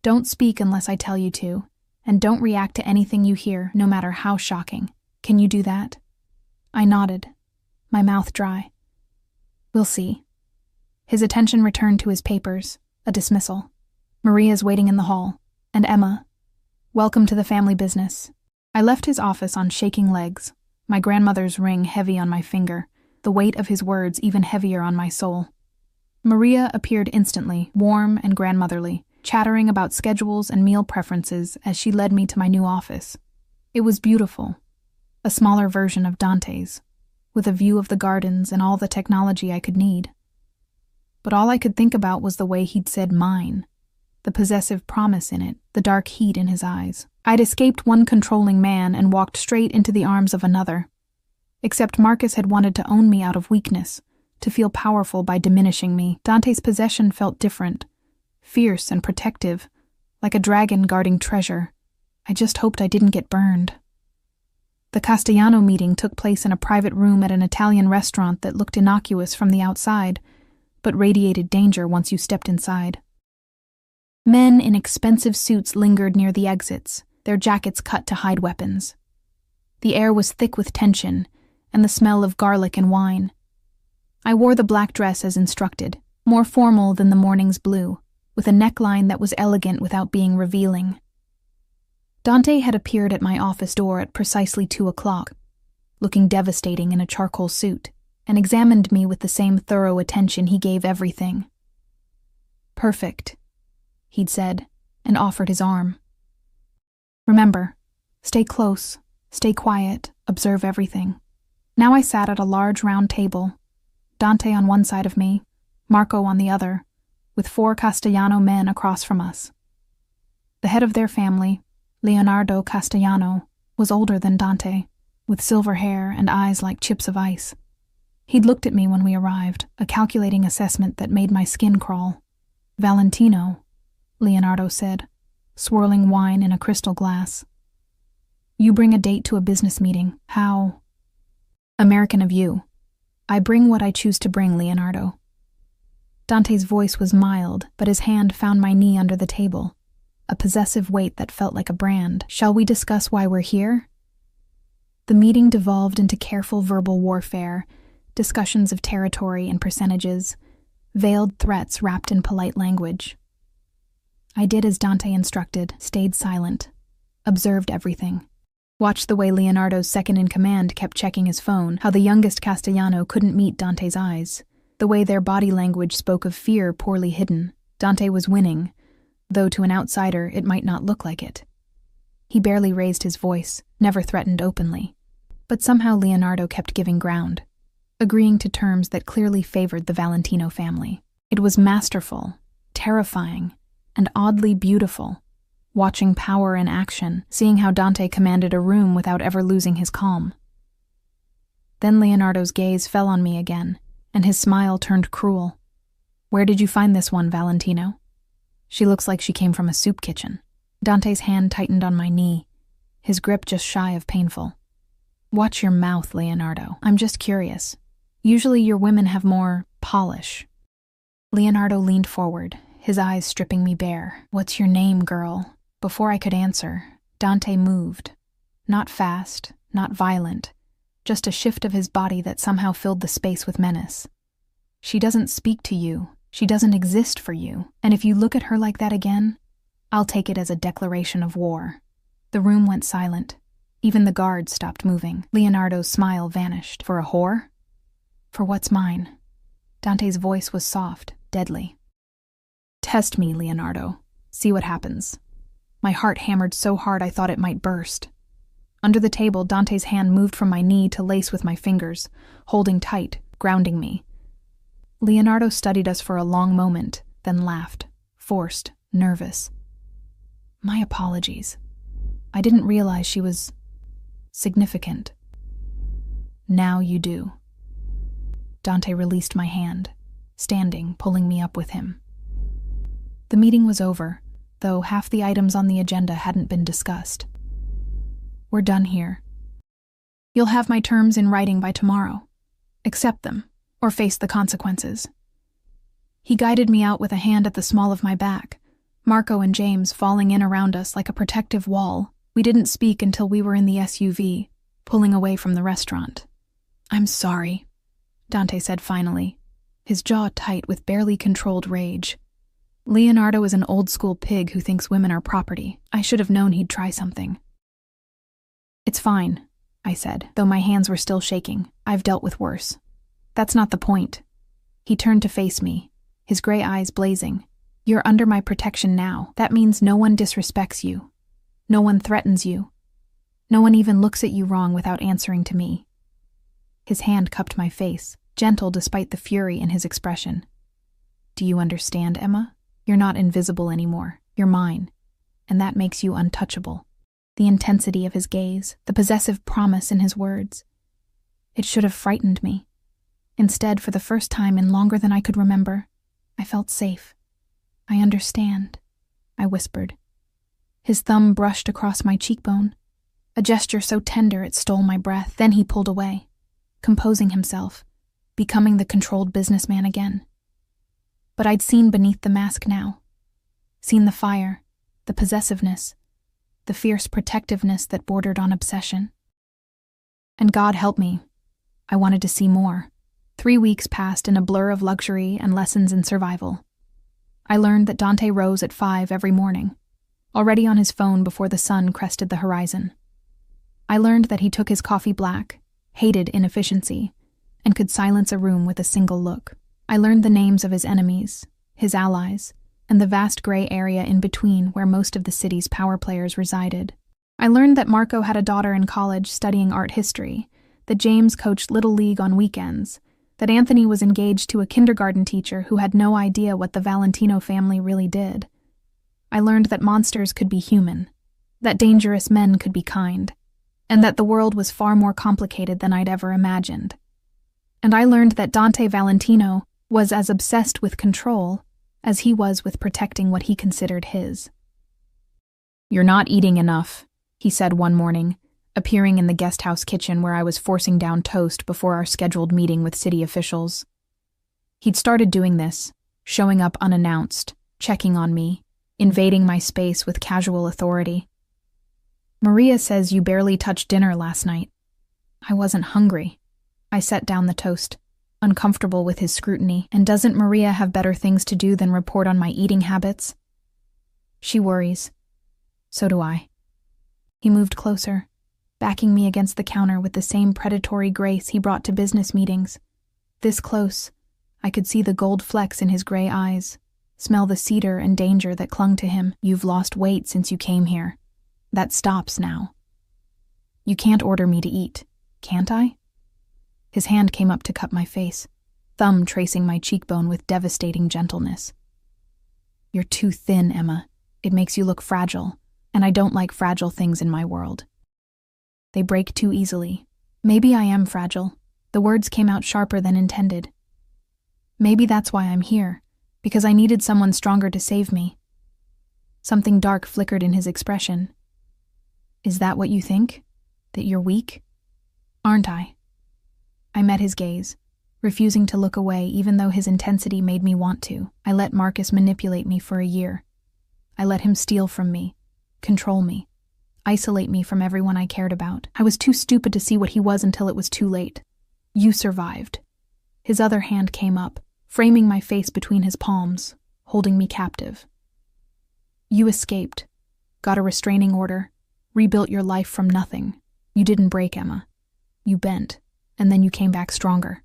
Don't speak unless I tell you to, and don't react to anything you hear, no matter how shocking. Can you do that? I nodded, my mouth dry. We'll see. His attention returned to his papers, a dismissal. Maria's waiting in the hall, and Emma, welcome to the family business. I left his office on shaking legs, my grandmother's ring heavy on my finger, the weight of his words even heavier on my soul. Maria appeared instantly, warm and grandmotherly, chattering about schedules and meal preferences as she led me to my new office. It was beautiful, a smaller version of Dante's, with a view of the gardens and all the technology I could need. But all I could think about was the way he'd said mine, the possessive promise in it, the dark heat in his eyes. I'd escaped one controlling man and walked straight into the arms of another. Except Marcus had wanted to own me out of weakness, to feel powerful by diminishing me. Dante's possession felt different, fierce and protective, like a dragon guarding treasure. I just hoped I didn't get burned. The Castellano meeting took place in a private room at an Italian restaurant that looked innocuous from the outside, but radiated danger once you stepped inside. Men in expensive suits lingered near the exits, their jackets cut to hide weapons. The air was thick with tension, and the smell of garlic and wine. I wore the black dress as instructed, more formal than the morning's blue, with a neckline that was elegant without being revealing. Dante had appeared at my office door at precisely 2:00, looking devastating in a charcoal suit, and examined me with the same thorough attention he gave everything. Perfect, he'd said, and offered his arm. Remember, stay close, stay quiet, observe everything. Now I sat at a large round table, Dante on one side of me, Marco on the other, with 4 Castellano men across from us. The head of their family, Leonardo Castellano, was older than Dante, with silver hair and eyes like chips of ice. He'd looked at me when we arrived, a calculating assessment that made my skin crawl. Valentino, Leonardo said, swirling wine in a crystal glass. You bring a date to a business meeting. How American of you. I bring what I choose to bring, Leonardo. Dante's voice was mild, but his hand found my knee under the table, a possessive weight that felt like a brand. Shall we discuss why we're here? The meeting devolved into careful verbal warfare, discussions of territory and percentages, veiled threats wrapped in polite language. I did as Dante instructed, stayed silent, observed everything. Watched the way Leonardo's second-in-command kept checking his phone, how the youngest Castellano couldn't meet Dante's eyes, the way their body language spoke of fear poorly hidden. Dante was winning, though to an outsider it might not look like it. He barely raised his voice, never threatened openly. But somehow Leonardo kept giving ground, agreeing to terms that clearly favored the Valentino family. It was masterful, terrifying, and oddly beautiful, watching power in action, seeing how Dante commanded a room without ever losing his calm. Then Leonardo's gaze fell on me again, and his smile turned cruel. Where did you find this one, Valentino? She looks like she came from a soup kitchen. Dante's hand tightened on my knee, his grip just shy of painful. Watch your mouth, Leonardo. I'm just curious. Usually your women have more polish. Leonardo leaned forward, his eyes stripping me bare. What's your name, girl? Before I could answer, Dante moved. Not fast, not violent, just a shift of his body that somehow filled the space with menace. She doesn't speak to you. She doesn't exist for you. And if you look at her like that again, I'll take it as a declaration of war. The room went silent. Even the guards stopped moving. Leonardo's smile vanished. For a whore? For what's mine? Dante's voice was soft, deadly. Test me, Leonardo. See what happens. My heart hammered so hard I thought it might burst. Under the table, Dante's hand moved from my knee to lace with my fingers, holding tight, grounding me. Leonardo studied us for a long moment, then laughed, forced, nervous. My apologies. I didn't realize she was significant. Now you do. Dante released my hand, standing, pulling me up with him. The meeting was over, though half the items on the agenda hadn't been discussed. We're done here. You'll have my terms in writing by tomorrow. Accept them, or face the consequences. He guided me out with a hand at the small of my back, Marco and James falling in around us like a protective wall. We didn't speak until we were in the SUV, pulling away from the restaurant. I'm sorry, Dante said finally, his jaw tight with barely controlled rage. Leonardo is an old-school pig who thinks women are property. I should have known he'd try something. It's fine, I said, though my hands were still shaking. I've dealt with worse. That's not the point. He turned to face me, his gray eyes blazing. You're under my protection now. That means no one disrespects you. No one threatens you. No one even looks at you wrong without answering to me. His hand cupped my face, gentle despite the fury in his expression. Do you understand, Emma? You're not invisible anymore. You're mine. And that makes you untouchable. The intensity of his gaze, the possessive promise in his words. It should have frightened me. Instead, for the first time in longer than I could remember, I felt safe. I understand, I whispered. His thumb brushed across my cheekbone, a gesture so tender it stole my breath. Then he pulled away, composing himself, becoming the controlled businessman again. But I'd seen beneath the mask now. Seen the fire, the possessiveness, the fierce protectiveness that bordered on obsession. And God help me, I wanted to see more. 3 weeks passed in a blur of luxury and lessons in survival. I learned that Dante rose at 5 every morning, already on his phone before the sun crested the horizon. I learned that he took his coffee black, hated inefficiency, and could silence a room with a single look. I learned the names of his enemies, his allies, and the vast gray area in between where most of the city's power players resided. I learned that Marco had a daughter in college studying art history, that James coached Little League on weekends, that Anthony was engaged to a kindergarten teacher who had no idea what the Valentino family really did. I learned that monsters could be human, that dangerous men could be kind, and that the world was far more complicated than I'd ever imagined. And I learned that Dante Valentino was as obsessed with control as he was with protecting what he considered his. "You're not eating enough," he said one morning, appearing in the guest house kitchen where I was forcing down toast before our scheduled meeting with city officials. He'd started doing this, showing up unannounced, checking on me, invading my space with casual authority. "Maria says you barely touched dinner last night." I wasn't hungry. I set down the toast, uncomfortable with his scrutiny. "And doesn't Maria have better things to do than report on my eating habits?" "She worries. So do I." He moved closer, backing me against the counter with the same predatory grace he brought to business meetings. This close, I could see the gold flecks in his gray eyes, smell the cedar and danger that clung to him. "You've lost weight since you came here. That stops now. You can't order me to eat, can't I?" His hand came up to cup my face, thumb tracing my cheekbone with devastating gentleness. "You're too thin, Emma. It makes you look fragile, and I don't like fragile things in my world. They break too easily. Maybe I am fragile." The words came out sharper than intended. "Maybe that's why I'm here, because I needed someone stronger to save me." Something dark flickered in his expression. "Is that what you think? That you're weak?" "Aren't I?" I met his gaze, refusing to look away even though his intensity made me want to. I let Marcus manipulate me for a year. I let him steal from me, control me, isolate me from everyone I cared about. I was too stupid to see what he was until it was too late. You survived. His other hand came up, framing my face between his palms, holding me captive. You escaped, got a restraining order, rebuilt your life from nothing. You didn't break, Emma. You bent, and then you came back stronger.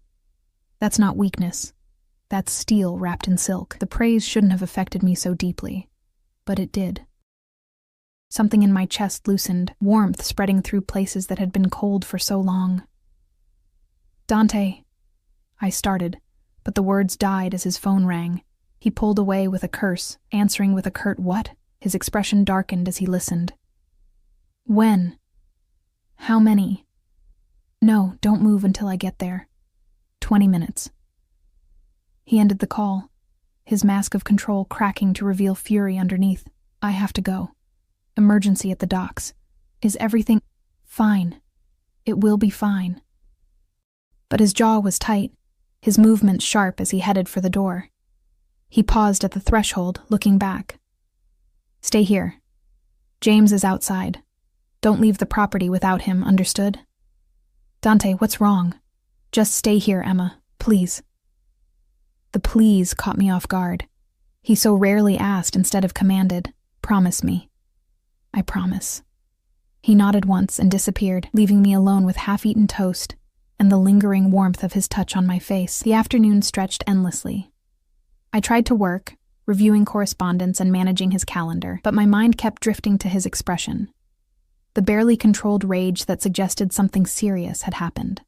That's not weakness. That's steel wrapped in silk. The praise shouldn't have affected me so deeply, but it did. Something in my chest loosened, warmth spreading through places that had been cold for so long. "Dante," I started, but the words died as his phone rang. He pulled away with a curse, answering with a curt "what?" His expression darkened as he listened. "When? How many? No, don't move until I get there. 20 minutes. He ended the call, his mask of control cracking to reveal fury underneath. "I have to go. Emergency at the docks. Is everything fine? It will be fine." But his jaw was tight, his movements sharp as he headed for the door. He paused at the threshold, looking back. "Stay here. James is outside. Don't leave the property without him, understood?" "Dante, what's wrong? Just stay here, Emma, please." The please caught me off guard. He so rarely asked instead of commanded, "Promise me." "I promise." He nodded once and disappeared, leaving me alone with half-eaten toast and the lingering warmth of his touch on my face. The afternoon stretched endlessly. I tried to work, reviewing correspondence and managing his calendar, but my mind kept drifting to his expression. The barely controlled rage that suggested something serious had happened.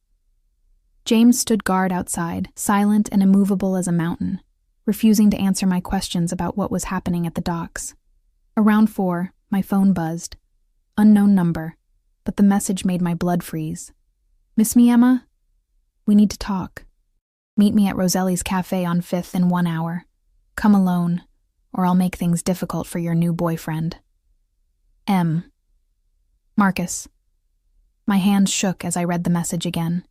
James stood guard outside, silent and immovable as a mountain, refusing to answer my questions about what was happening at the docks. Around 4, my phone buzzed. Unknown number, but the message made my blood freeze. "Miss me, Emma? We need to talk. Meet me at Roselli's Cafe on 5th in 1 hour. Come alone, or I'll make things difficult for your new boyfriend. M. Marcus." My hands shook as I read the message again.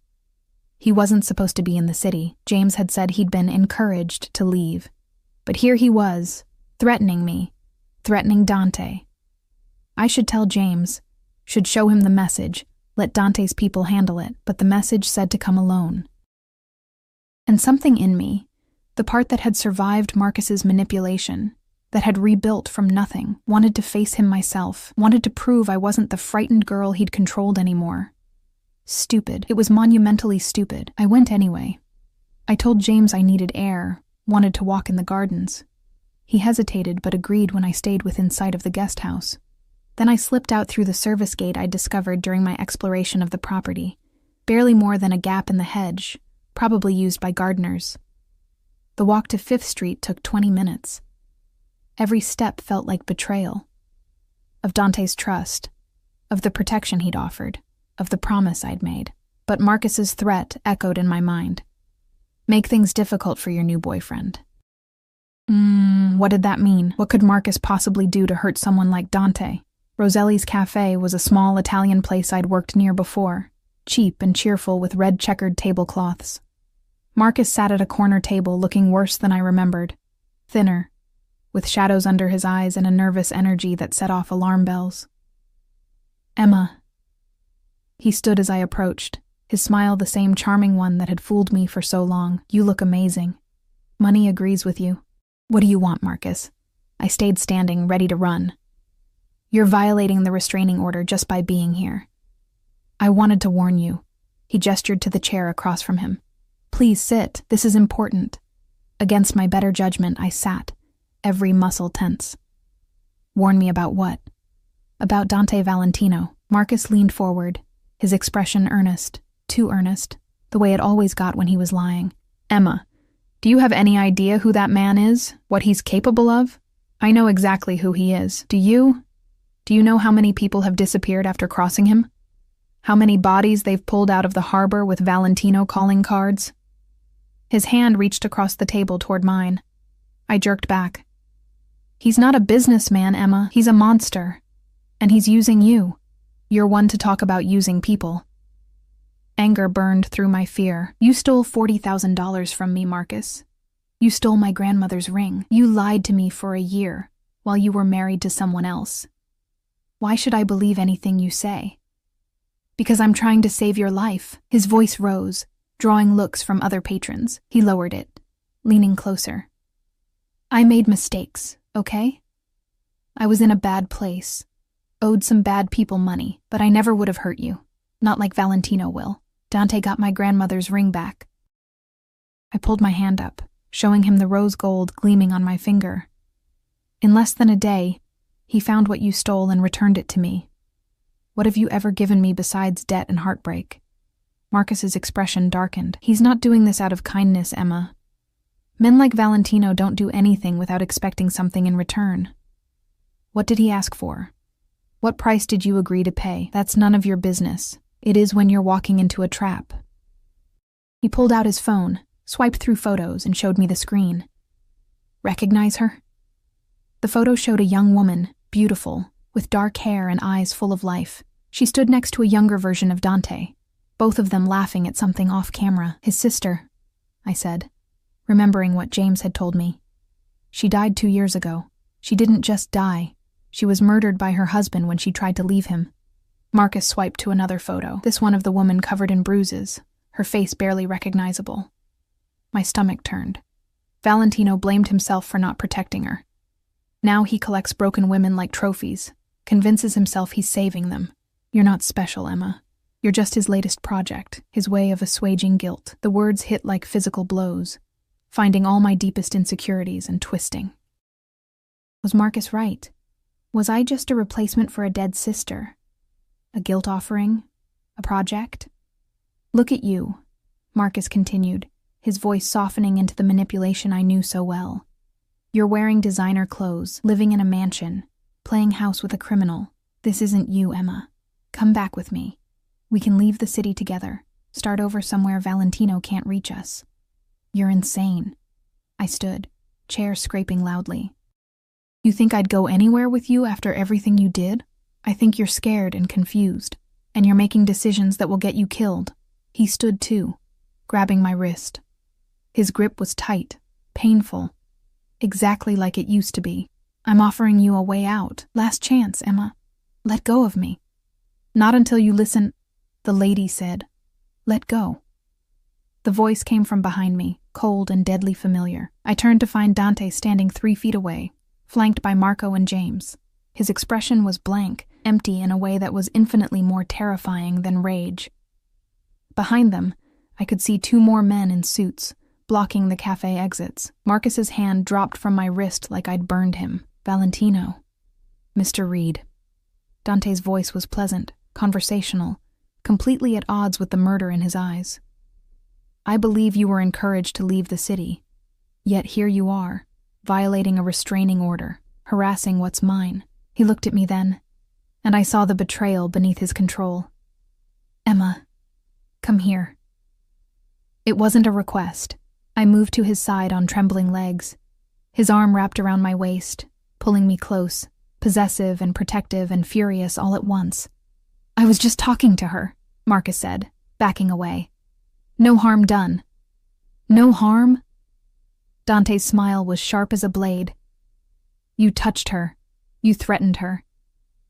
He wasn't supposed to be in the city. James had said he'd been encouraged to leave. But here he was, threatening me, threatening Dante. I should tell James, should show him the message, let Dante's people handle it, but the message said to come alone. And something in me, the part that had survived Marcus's manipulation, that had rebuilt from nothing, wanted to face him myself, wanted to prove I wasn't the frightened girl he'd controlled anymore. Stupid. It was monumentally stupid. I went anyway. I told James I needed air, wanted to walk in the gardens. He hesitated but agreed when I stayed within sight of the guest house. Then I slipped out through the service gate I'd discovered during my exploration of the property, barely more than a gap in the hedge, probably used by gardeners. The walk to 5th Street took 20 minutes. Every step felt like betrayal. Of Dante's trust, of the protection he'd offered, of the promise I'd made. But Marcus's threat echoed in my mind. "Make things difficult for your new boyfriend." What did that mean? What could Marcus possibly do to hurt someone like Dante? Roselli's Cafe was a small Italian place I'd worked near before, cheap and cheerful with red checkered tablecloths. Marcus sat at a corner table looking worse than I remembered, thinner, with shadows under his eyes and a nervous energy that set off alarm bells. "Emma." He stood as I approached, his smile the same charming one that had fooled me for so long. "You look amazing. Money agrees with you." "What do you want, Marcus?" I stayed standing, ready to run. "You're violating the restraining order just by being here." "I wanted to warn you." He gestured to the chair across from him. "Please sit, this is important." Against my better judgment, I sat, every muscle tense. "Warn me about what?" "About Dante Valentino." Marcus leaned forward, his expression earnest, too earnest, the way it always got when he was lying. "Emma, do you have any idea who that man is? What he's capable of?" "I know exactly who he is. Do you? Do you know how many people have disappeared after crossing him? How many bodies they've pulled out of the harbor with Valentino calling cards?" His hand reached across the table toward mine. I jerked back. "He's not a businessman, Emma. He's a monster. And he's using you. You're one to talk about using people." Anger burned through my fear. "You stole $40,000 from me, Marcus. You stole my grandmother's ring. You lied to me for a year while you were married to someone else. Why should I believe anything you say?" "Because I'm trying to save your life." His voice rose, drawing looks from other patrons. He lowered it, leaning closer. "I made mistakes, okay? I was in a bad place, owed some bad people money, but I never would have hurt you. Not like Valentino will. Dante got my grandmother's ring back." I pulled my hand up, showing him the rose gold gleaming on my finger. "In less than a day, he found what you stole and returned it to me. What have you ever given me besides debt and heartbreak?" Marcus's expression darkened. "He's not doing this out of kindness, Emma. Men like Valentino don't do anything without expecting something in return. What did he ask for? What price did you agree to pay? That's none of your business. It is when you're walking into a trap." He pulled out his phone, swiped through photos, and showed me the screen. "Recognize her?" The photo showed a young woman, beautiful, with dark hair and eyes full of life. She stood next to a younger version of Dante, both of them laughing at something off camera. "His sister," I said, remembering what James had told me. "She died 2 years ago. She didn't just die. She was murdered by her husband when she tried to leave him." Marcus swiped to another photo, this one of the woman covered in bruises, her face barely recognizable. My stomach turned. Valentino blamed himself for not protecting her. Now he collects broken women like trophies, convinces himself he's saving them. "You're not special, Emma. You're just his latest project, his way of assuaging guilt." The words hit like physical blows, finding all my deepest insecurities and twisting. Was Marcus right? Was I just a replacement for a dead sister? A guilt offering? A project? "Look at you," Marcus continued, his voice softening into the manipulation I knew so well. "You're wearing designer clothes, living in a mansion, playing house with a criminal. This isn't you, Emma. Come back with me. We can leave the city together, start over somewhere Valentino can't reach us." "You're insane." I stood, chair scraping loudly. "You think I'd go anywhere with you after everything you did? I think you're scared and confused, and you're making decisions that will get you killed." He stood too, grabbing my wrist. His grip was tight, painful, exactly like it used to be. "I'm offering you a way out. Last chance, Emma. Let go of me." "Not until you listen," the lady said. "Let go." The voice came from behind me, cold and deadly familiar. I turned to find Dante standing 3 feet away, flanked by Marco and James. His expression was blank, empty in a way that was infinitely more terrifying than rage. Behind them, I could see 2 more men in suits, blocking the cafe exits. Marcus's hand dropped from my wrist like I'd burned him. "Valentino." "Mr. Reed." Dante's voice was pleasant, conversational, completely at odds with the murder in his eyes. "I believe you were encouraged to leave the city. Yet here you are, violating a restraining order, harassing what's mine." He looked at me then, and I saw the betrayal beneath his control. "Emma, come here." It wasn't a request. I moved to his side on trembling legs. His arm wrapped around my waist, pulling me close, possessive and protective and furious all at once. "I was just talking to her," Marcus said, backing away. "No harm done." "No harm?" Dante's smile was sharp as a blade. "You touched her. You threatened her.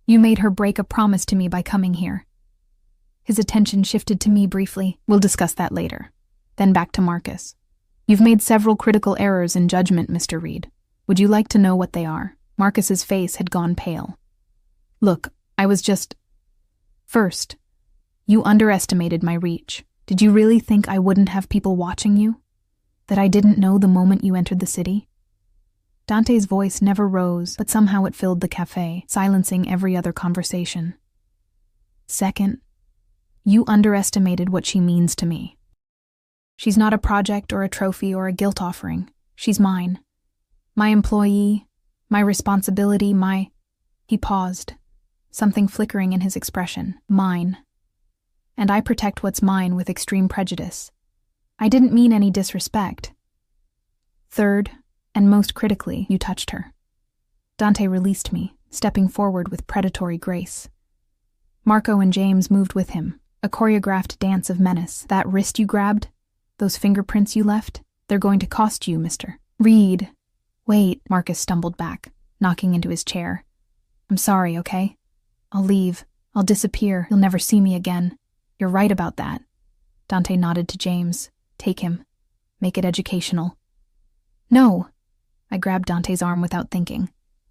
You made her break a promise to me by coming here." His attention shifted to me briefly. "We'll discuss that later." Then back to Marcus. "You've made several critical errors in judgment, Mr. Reed. Would you like to know what they are?" Marcus's face had gone pale. "Look, I was just... First, you underestimated my reach. Did you really think I wouldn't have people watching you? That I didn't know the moment you entered the city?" Dante's voice never rose, but somehow it filled the cafe, silencing every other conversation. "Second, you underestimated what she means to me. She's not a project or a trophy or a guilt offering. She's mine. My employee, my responsibility, my..." He paused, something flickering in his expression. "Mine. And I protect what's mine with extreme prejudice. I didn't mean any disrespect. Third, and most critically, you touched her." Dante released me, stepping forward with predatory grace. Marco and James moved with him, a choreographed dance of menace. "That wrist you grabbed? Those fingerprints you left? They're going to cost you, Mr. Reed." "Wait," Marcus stumbled back, knocking into his chair. "I'm sorry, okay? I'll leave. I'll disappear. You'll never see me again. You're right about that." Dante nodded to James. "Take him. Make it educational." "No." I grabbed Dante's arm without thinking.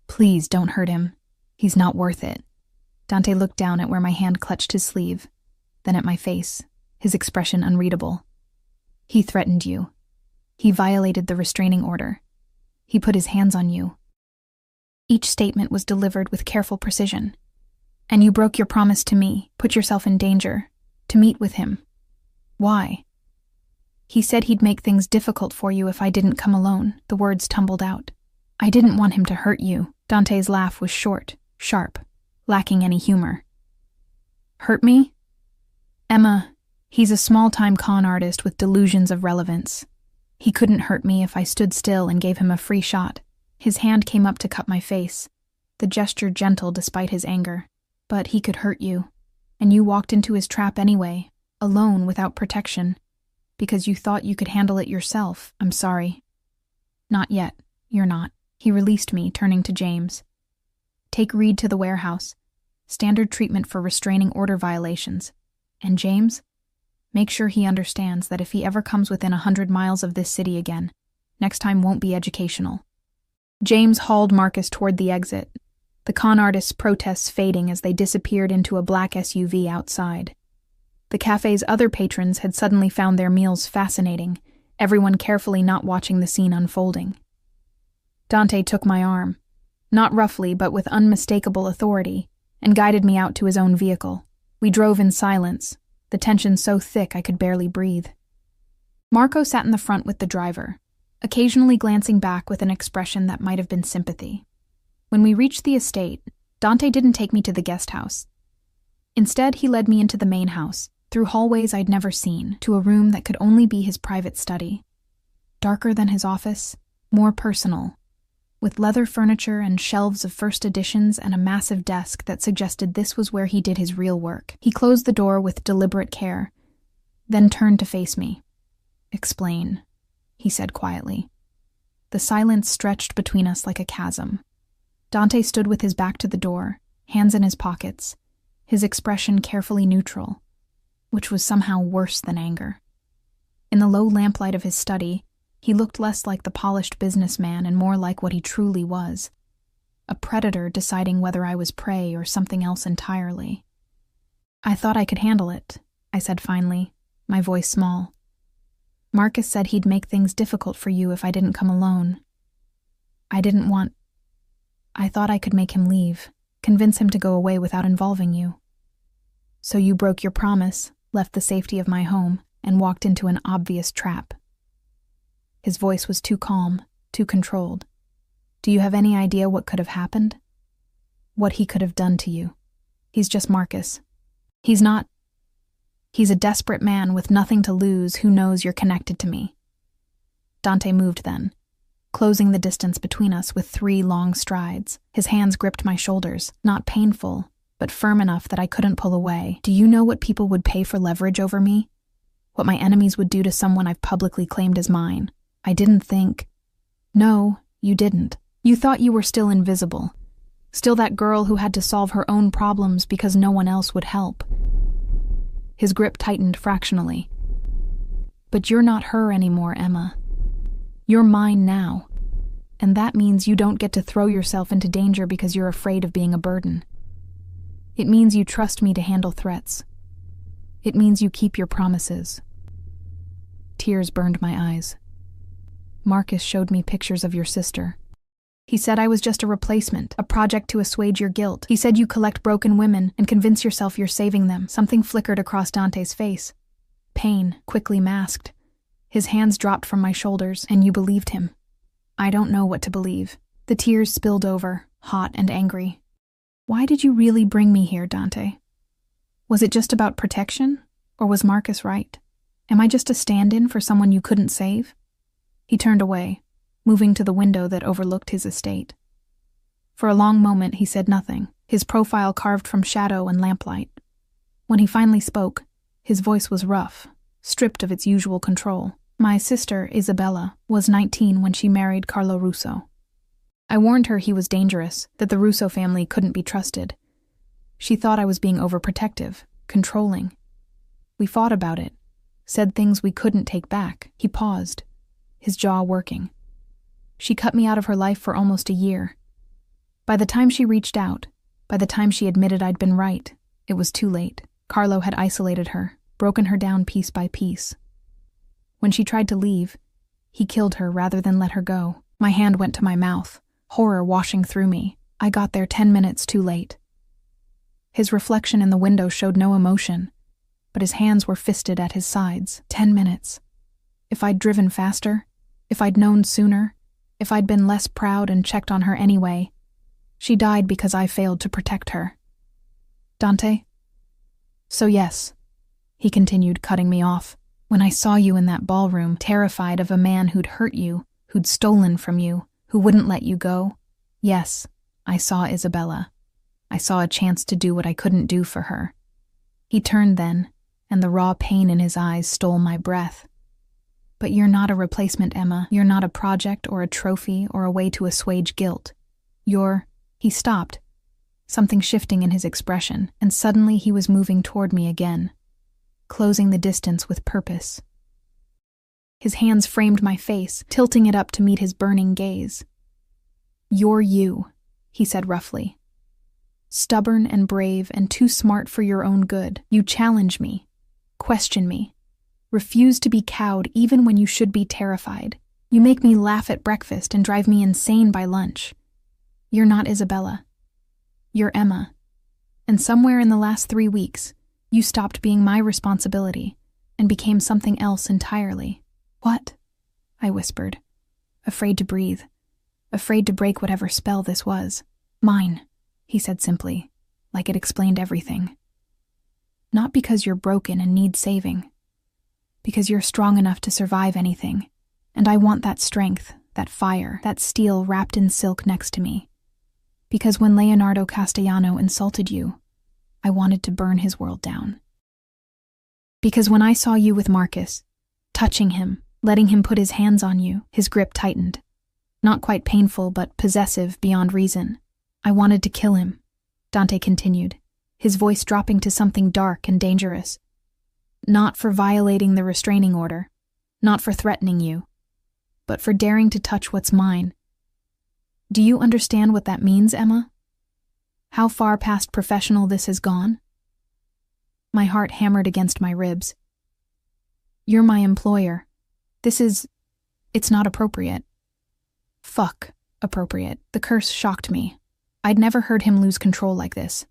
"Please don't hurt him. He's not worth it." Dante looked down at where my hand clutched his sleeve, then at my face, his expression unreadable. "He threatened you. He violated the restraining order. He put his hands on you." Each statement was delivered with careful precision. "And you broke your promise to me, put yourself in danger, to meet with him. Why?" "He said he'd make things difficult for you if I didn't come alone," the words tumbled out. "I didn't want him to hurt you." Dante's laugh was short, sharp, lacking any humor. "Hurt me? Emma, he's a small-time con artist with delusions of relevance. He couldn't hurt me if I stood still and gave him a free shot." His hand came up to cup my face, the gesture gentle despite his anger. "But he could hurt you, and you walked into his trap anyway, alone without protection, because you thought you could handle it yourself. I'm sorry." "Not yet. You're not." He released me, turning to James. "Take Reed to the warehouse. Standard treatment for restraining order violations. And James, make sure he understands that if he ever comes within 100 miles of this city again, next time won't be educational." James hauled Marcus toward the exit, the con artist's protests fading as they disappeared into a black SUV outside. The cafe's other patrons had suddenly found their meals fascinating, everyone carefully not watching the scene unfolding. Dante took my arm, not roughly but with unmistakable authority, and guided me out to his own vehicle. We drove in silence, the tension so thick I could barely breathe. Marco sat in the front with the driver, occasionally glancing back with an expression that might have been sympathy. When we reached the estate, Dante didn't take me to the guest house. Instead, he led me into the main house, through hallways I'd never seen, to a room that could only be his private study. Darker than his office, more personal, with leather furniture and shelves of first editions and a massive desk that suggested this was where he did his real work. He closed the door with deliberate care, then turned to face me. "Explain," he said quietly. The silence stretched between us like a chasm. Dante stood with his back to the door, hands in his pockets, his expression carefully neutral, which was somehow worse than anger. In the low lamplight of his study, he looked less like the polished businessman and more like what he truly was, a predator deciding whether I was prey or something else entirely. "I thought I could handle it," I said finally, my voice small. "Marcus said he'd make things difficult for you if I didn't come alone. I thought I could make him leave, convince him to go away without involving you. So you broke your promise, left the safety of my home, and walked into an obvious trap." His voice was too calm, too controlled. "Do you have any idea what could have happened? What he could have done to you? He's just Marcus. He's a desperate man with nothing to lose who knows you're connected to me." Dante moved then, closing the distance between us with 3 long strides. His hands gripped my shoulders, not painful, but firm enough that I couldn't pull away. Do you know what people would pay for leverage over me? What my enemies would do to someone I've publicly claimed as mine? I didn't think. No, you didn't. You thought you were still invisible. Still that girl who had to solve her own problems because no one else would help. His grip tightened fractionally. But you're not her anymore, Emma. You're mine now. And that means you don't get to throw yourself into danger because you're afraid of being a burden. It means you trust me to handle threats. It means you keep your promises. Tears burned my eyes. Marcus showed me pictures of your sister. He said I was just a replacement, a project to assuage your guilt. He said you collect broken women and convince yourself you're saving them. Something flickered across Dante's face. Pain, quickly masked. His hands dropped from my shoulders, and you believed him. I don't know what to believe. The tears spilled over, hot and angry. Why did you really bring me here, Dante? Was it just about protection, or was Marcus right? Am I just a stand-in for someone you couldn't save? He turned away, moving to the window that overlooked his estate. For a long moment he said nothing, his profile carved from shadow and lamplight. When he finally spoke, his voice was rough, stripped of its usual control. My sister, Isabella, was 19 when she married Carlo Russo. I warned her he was dangerous, that the Russo family couldn't be trusted. She thought I was being overprotective, controlling. We fought about it, said things we couldn't take back. He paused, his jaw working. She cut me out of her life for almost a year. By the time she reached out, by the time she admitted I'd been right, it was too late. Carlo had isolated her, broken her down piece by piece. When she tried to leave, he killed her rather than let her go. My hand went to my mouth, horror washing through me. I got there 10 minutes too late. His reflection in the window showed no emotion, but his hands were fisted at his sides. 10 minutes. If I'd driven faster, if I'd known sooner, if I'd been less proud and checked on her anyway. She died because I failed to protect her. Dante? So yes, he continued, cutting me off. When I saw you in that ballroom, terrified of a man who'd hurt you, who'd stolen from you, who wouldn't let you go, yes, I saw Isabella. I saw a chance to do what I couldn't do for her. He turned then, and the raw pain in his eyes stole my breath. But you're not a replacement, Emma. You're not a project or a trophy or a way to assuage guilt. He stopped, something shifting in his expression, and suddenly he was moving toward me again, closing the distance with purpose. His hands framed my face, tilting it up to meet his burning gaze. You're you, he said roughly. Stubborn and brave and too smart for your own good. You challenge me, question me, refuse to be cowed even when you should be terrified. You make me laugh at breakfast and drive me insane by lunch. You're not Isabella. You're Emma. And somewhere in the last 3 weeks, you stopped being my responsibility and became something else entirely. What? I whispered, afraid to breathe, afraid to break whatever spell this was. Mine, he said simply, like it explained everything. Not because you're broken and need saving, because you're strong enough to survive anything, and I want that strength, that fire, that steel wrapped in silk next to me. Because when Leonardo Castellano insulted you, I wanted to burn his world down. Because when I saw you with Marcus, touching him, letting him put his hands on you, his grip tightened. Not quite painful, but possessive beyond reason. I wanted to kill him, Dante continued, his voice dropping to something dark and dangerous. Not for violating the restraining order, not for threatening you, but for daring to touch what's mine. Do you understand what that means, Emma? How far past professional this has gone? My heart hammered against my ribs. You're my employer. It's not appropriate. Fuck, appropriate. The curse shocked me. I'd never heard him lose control like this.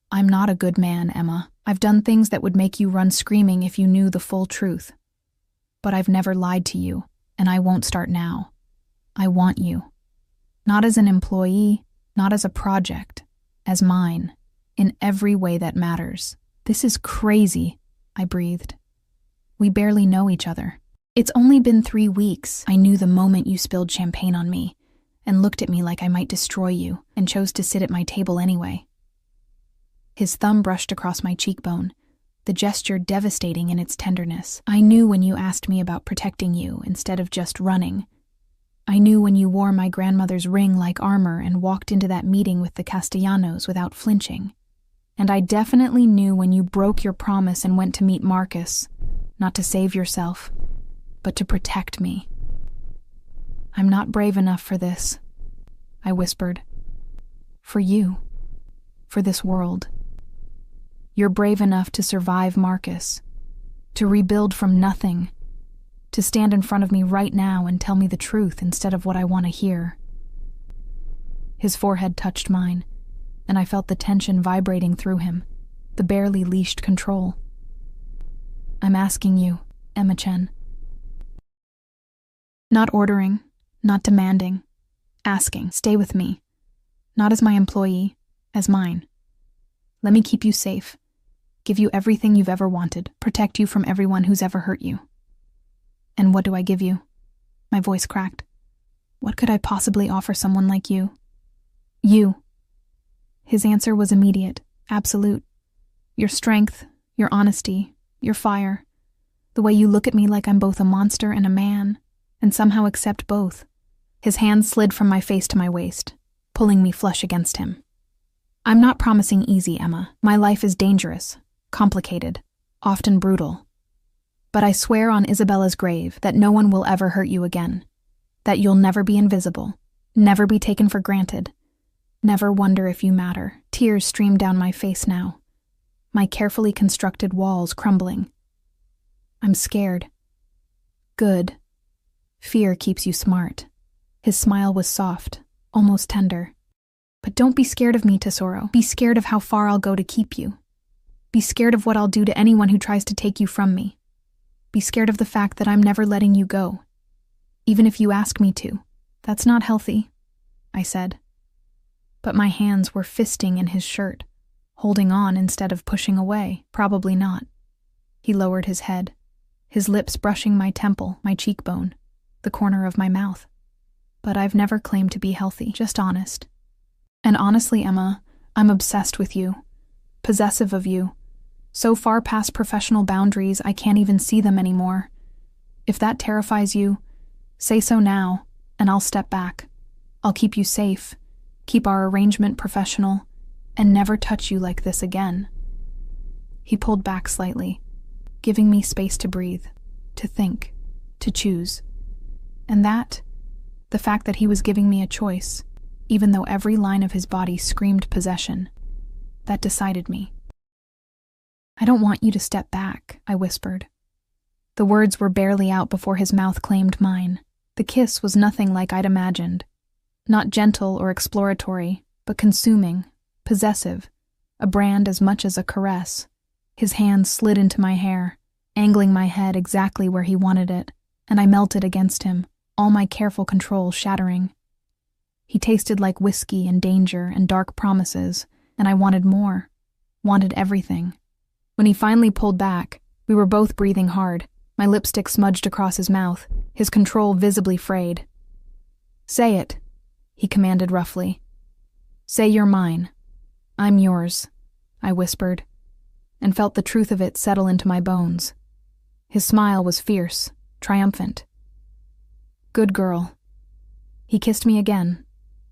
I'm not a good man, Emma. I've done things that would make you run screaming if you knew the full truth. But I've never lied to you, and I won't start now. I want you. Not as an employee, not as a project, as mine, in every way that matters. This is crazy, I breathed. We barely know each other. It's only been 3 weeks. I knew the moment you spilled champagne on me and looked at me like I might destroy you and chose to sit at my table anyway. His thumb brushed across my cheekbone, the gesture devastating in its tenderness. I knew when you asked me about protecting you instead of just running. I knew when you wore my grandmother's ring like armor and walked into that meeting with the Castellanos without flinching. And I definitely knew when you broke your promise and went to meet Marcus, not to save yourself, but to protect me. I'm not brave enough for this, I whispered. For you. For this world. You're brave enough to survive Marcus, to rebuild from nothing, to stand in front of me right now and tell me the truth instead of what I want to hear. His forehead touched mine, and I felt the tension vibrating through him, the barely leashed control. I'm asking you, Emma Chen. Not ordering, not demanding, asking, stay with me, not as my employee, as mine. Let me keep you safe, give you everything you've ever wanted, protect you from everyone who's ever hurt you. And what do I give you? My voice cracked. What could I possibly offer someone like you? You. His answer was immediate, absolute. Your strength, your honesty, your fire, the way you look at me like I'm both a monster and a man, and somehow accept both. His hand slid from my face to my waist, pulling me flush against him. I'm not promising easy, Emma. My life is dangerous, complicated, often brutal. But I swear on Isabella's grave that no one will ever hurt you again, that you'll never be invisible, never be taken for granted, never wonder if you matter. Tears streamed down my face now, my carefully constructed walls crumbling. I'm scared. Good. Fear keeps you smart. His smile was soft, almost tender. But don't be scared of me, Tesoro. Be scared of how far I'll go to keep you. Be scared of what I'll do to anyone who tries to take you from me. Be scared of the fact that I'm never letting you go. Even if you ask me to. That's not healthy, I said. But my hands were fisting in his shirt, holding on instead of pushing away. Probably not. He lowered his head, his lips brushing my temple, my cheekbone, the corner of my mouth. But I've never claimed to be healthy, just honest. And honestly, Emma, I'm obsessed with you, possessive of you, so far past professional boundaries I can't even see them anymore. If that terrifies you, say so now, and I'll step back. I'll keep you safe, keep our arrangement professional, and never touch you like this again. He pulled back slightly, giving me space to breathe, to think, to choose. And that, the fact that he was giving me a choice, even though every line of his body screamed possession, that decided me. I don't want you to step back, I whispered. The words were barely out before his mouth claimed mine. The kiss was nothing like I'd imagined. Not gentle or exploratory, but consuming, possessive, a brand as much as a caress. His hand slid into my hair, angling my head exactly where he wanted it, and I melted against him, all my careful control shattering. He tasted like whiskey and danger and dark promises, and I wanted more, wanted everything. When he finally pulled back, we were both breathing hard, my lipstick smudged across his mouth, his control visibly frayed. Say it, he commanded roughly. Say you're mine. I'm yours, I whispered, and felt the truth of it settle into my bones. His smile was fierce, triumphant. Good girl. He kissed me again,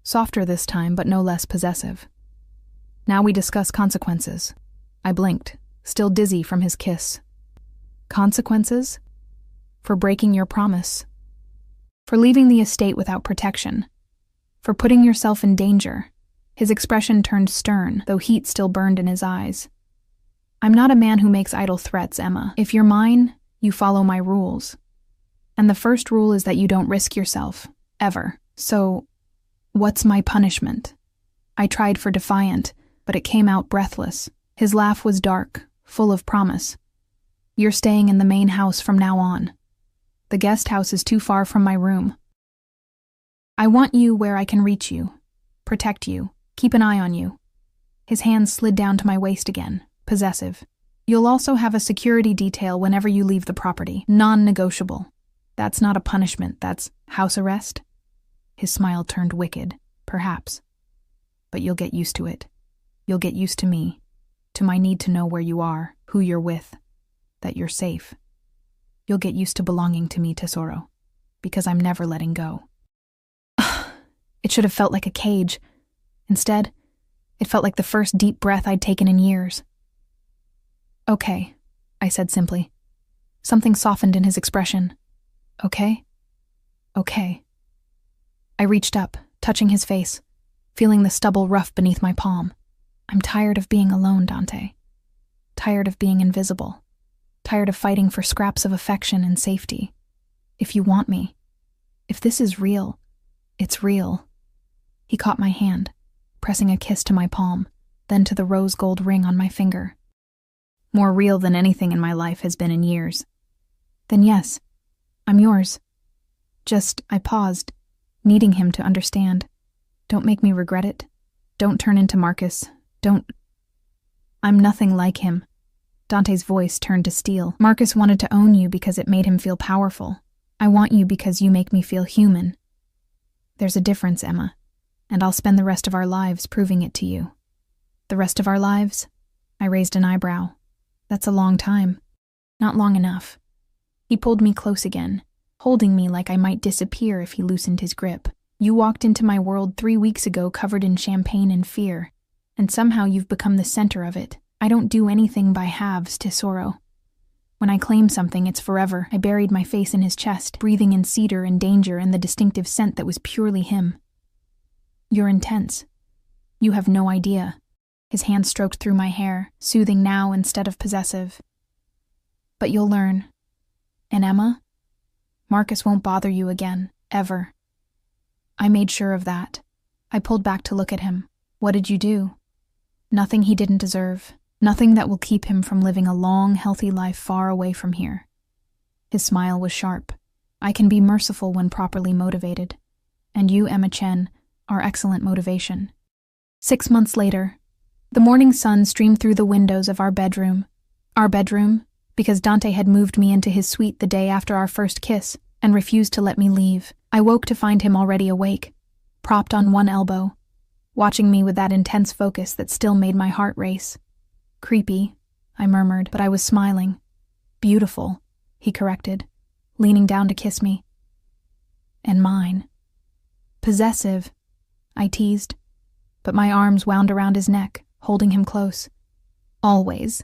softer this time but no less possessive. Now we discuss consequences. I blinked, still dizzy from his kiss. Consequences? For breaking your promise. For leaving the estate without protection. For putting yourself in danger. His expression turned stern, though heat still burned in his eyes. I'm not a man who makes idle threats, Emma. If you're mine, you follow my rules. And the first rule is that you don't risk yourself, ever. So, what's my punishment? I tried for defiant, but it came out breathless. His laugh was dark, full of promise. You're staying in the main house from now on. The guest house is too far from my room. I want you where I can reach you, protect you, keep an eye on you. His hand slid down to my waist again, possessive. You'll also have a security detail whenever you leave the property, non-negotiable. That's not a punishment, that's house arrest." His smile turned wicked, perhaps. "But you'll get used to it. You'll get used to me, to my need to know where you are, who you're with, that you're safe. You'll get used to belonging to me, Tesoro, because I'm never letting go." It should have felt like a cage. Instead, it felt like the first deep breath I'd taken in years. "Okay," I said simply. Something softened in his expression. "Okay? Okay." I reached up, touching his face, feeling the stubble rough beneath my palm. "I'm tired of being alone, Dante. Tired of being invisible. Tired of fighting for scraps of affection and safety. If you want me, if this is real, it's real." He caught my hand, pressing a kiss to my palm, then to the rose gold ring on my finger. "More real than anything in my life has been in years." "Then yes, I'm yours." I paused, needing him to understand. "Don't make me regret it. Don't turn into Marcus. I'm nothing like him." Dante's voice turned to steel. "Marcus wanted to own you because it made him feel powerful. I want you because you make me feel human. There's a difference, Emma, and I'll spend the rest of our lives proving it to you." "The rest of our lives?" I raised an eyebrow. "That's a long time." "Not long enough." He pulled me close again, holding me like I might disappear if he loosened his grip. "You walked into my world 3 weeks ago covered in champagne and fear, and somehow you've become the center of it. I don't do anything by halves, Tesoro. When I claim something, it's forever." I buried my face in his chest, breathing in cedar and danger and the distinctive scent that was purely him. "You're intense. You have no idea." His hand stroked through my hair, soothing now instead of possessive. "But you'll learn. And Emma, Marcus won't bother you again, ever." I made sure of that. I pulled back to look at him. "What did you do?" "Nothing he didn't deserve. Nothing that will keep him from living a long, healthy life far away from here." His smile was sharp. "I can be merciful when properly motivated. And you, Emma Chen, are excellent motivation." 6 months later, the morning sun streamed through the windows of our bedroom. Our bedroom, because Dante had moved me into his suite the day after our first kiss and refused to let me leave. I woke to find him already awake, propped on one elbow, watching me with that intense focus that still made my heart race. "Creepy," I murmured, but I was smiling. "Beautiful," he corrected, leaning down to kiss me. "And mine." "Possessive," I teased, but my arms wound around his neck, holding him close. "Always."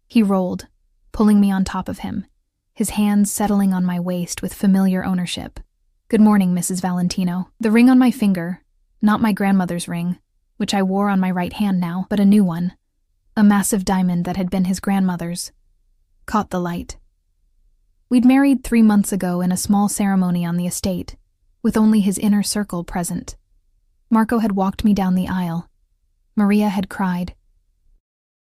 He rolled, pulling me on top of him, his hands settling on my waist with familiar ownership. "Good morning, Mrs. Valentino." The ring on my finger, not my grandmother's ring, which I wore on my right hand now, but a new one, a massive diamond that had been his grandmother's, caught the light. We'd married 3 months ago in a small ceremony on the estate, with only his inner circle present. Marco had walked me down the aisle. Maria had cried.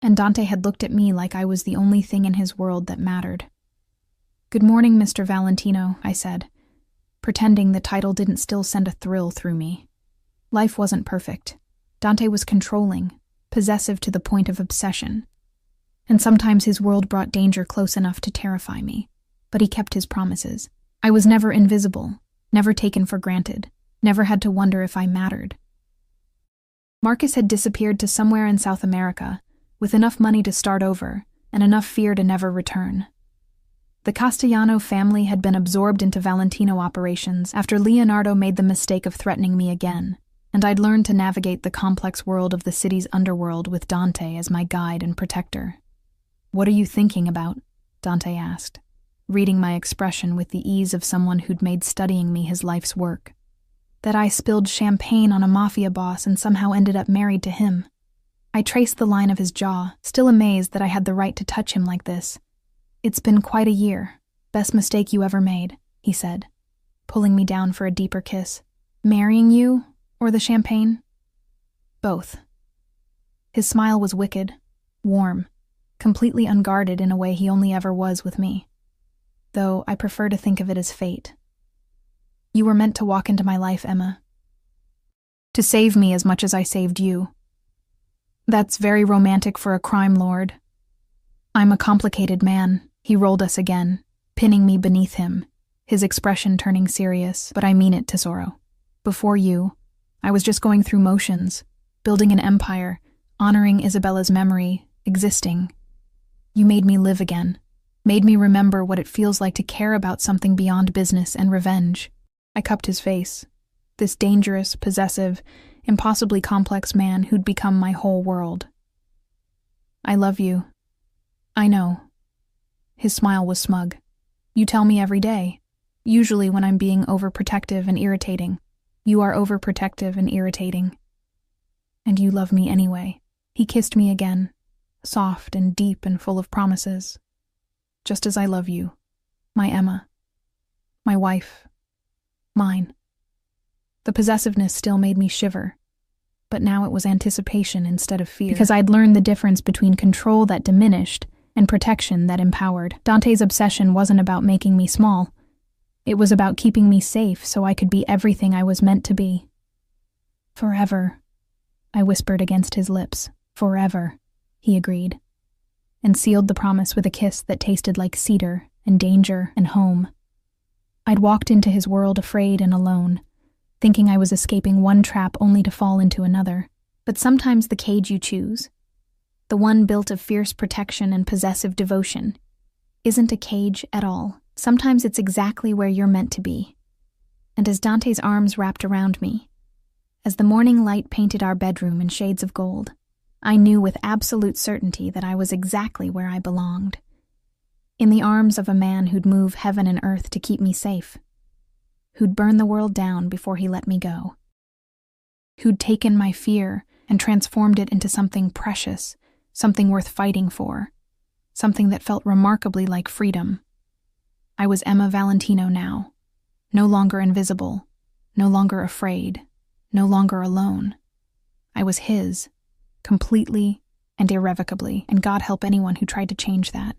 And Dante had looked at me like I was the only thing in his world that mattered. "Good morning, Mr. Valentino," I said, pretending the title didn't still send a thrill through me. Life wasn't perfect. Dante was controlling, possessive to the point of obsession. And sometimes his world brought danger close enough to terrify me, but he kept his promises. I was never invisible, never taken for granted, never had to wonder if I mattered. Marcus had disappeared to somewhere in South America, with enough money to start over, and enough fear to never return. The Castellano family had been absorbed into Valentino operations after Leonardo made the mistake of threatening me again, and I'd learned to navigate the complex world of the city's underworld with Dante as my guide and protector. "What are you thinking about?" Dante asked, reading my expression with the ease of someone who'd made studying me his life's work. "That I spilled champagne on a Mafia boss and somehow ended up married to him." I traced the line of his jaw, still amazed that I had the right to touch him like this. "It's been quite a year. Best mistake you ever made," he said, pulling me down for a deeper kiss. "Marrying you, or the champagne?" "Both." His smile was wicked, warm, completely unguarded in a way he only ever was with me. Though I prefer to think of it as fate. "You were meant to walk into my life, Emma. To save me as much as I saved you. That's very romantic for a crime lord. I'm a complicated man." He rolled us again, pinning me beneath him, his expression turning serious, "But I mean it, Tesoro. Before you, I was just going through motions, building an empire, honoring Isabella's memory, existing. You made me live again, made me remember what it feels like to care about something beyond business and revenge." I cupped his face. This dangerous, possessive, impossibly complex man who'd become my whole world. "I love you. I know." His smile was smug. "You tell me every day, usually when I'm being overprotective and irritating. You are overprotective and irritating. And you love me anyway." He kissed me again, soft and deep and full of promises. "Just as I love you, my Emma, my wife, mine." The possessiveness still made me shiver, but now it was anticipation instead of fear, because I'd learned the difference between control that diminished and protection that empowered. Dante's obsession wasn't about making me small. It was about keeping me safe so I could be everything I was meant to be. "Forever," I whispered against his lips. "Forever," he agreed, and sealed the promise with a kiss that tasted like cedar and danger and home. I'd walked into his world afraid and alone, thinking I was escaping one trap only to fall into another. But sometimes the cage you choose, the one built of fierce protection and possessive devotion, isn't a cage at all. Sometimes it's exactly where you're meant to be. And as Dante's arms wrapped around me, as the morning light painted our bedroom in shades of gold, I knew with absolute certainty that I was exactly where I belonged. In the arms of a man who'd move heaven and earth to keep me safe, who'd burn the world down before he let me go, who'd taken my fear and transformed it into something precious, something worth fighting for, something that felt remarkably like freedom. I was Emma Valentino now, no longer invisible, no longer afraid, no longer alone. I was his, completely and irrevocably, and God help anyone who tried to change that.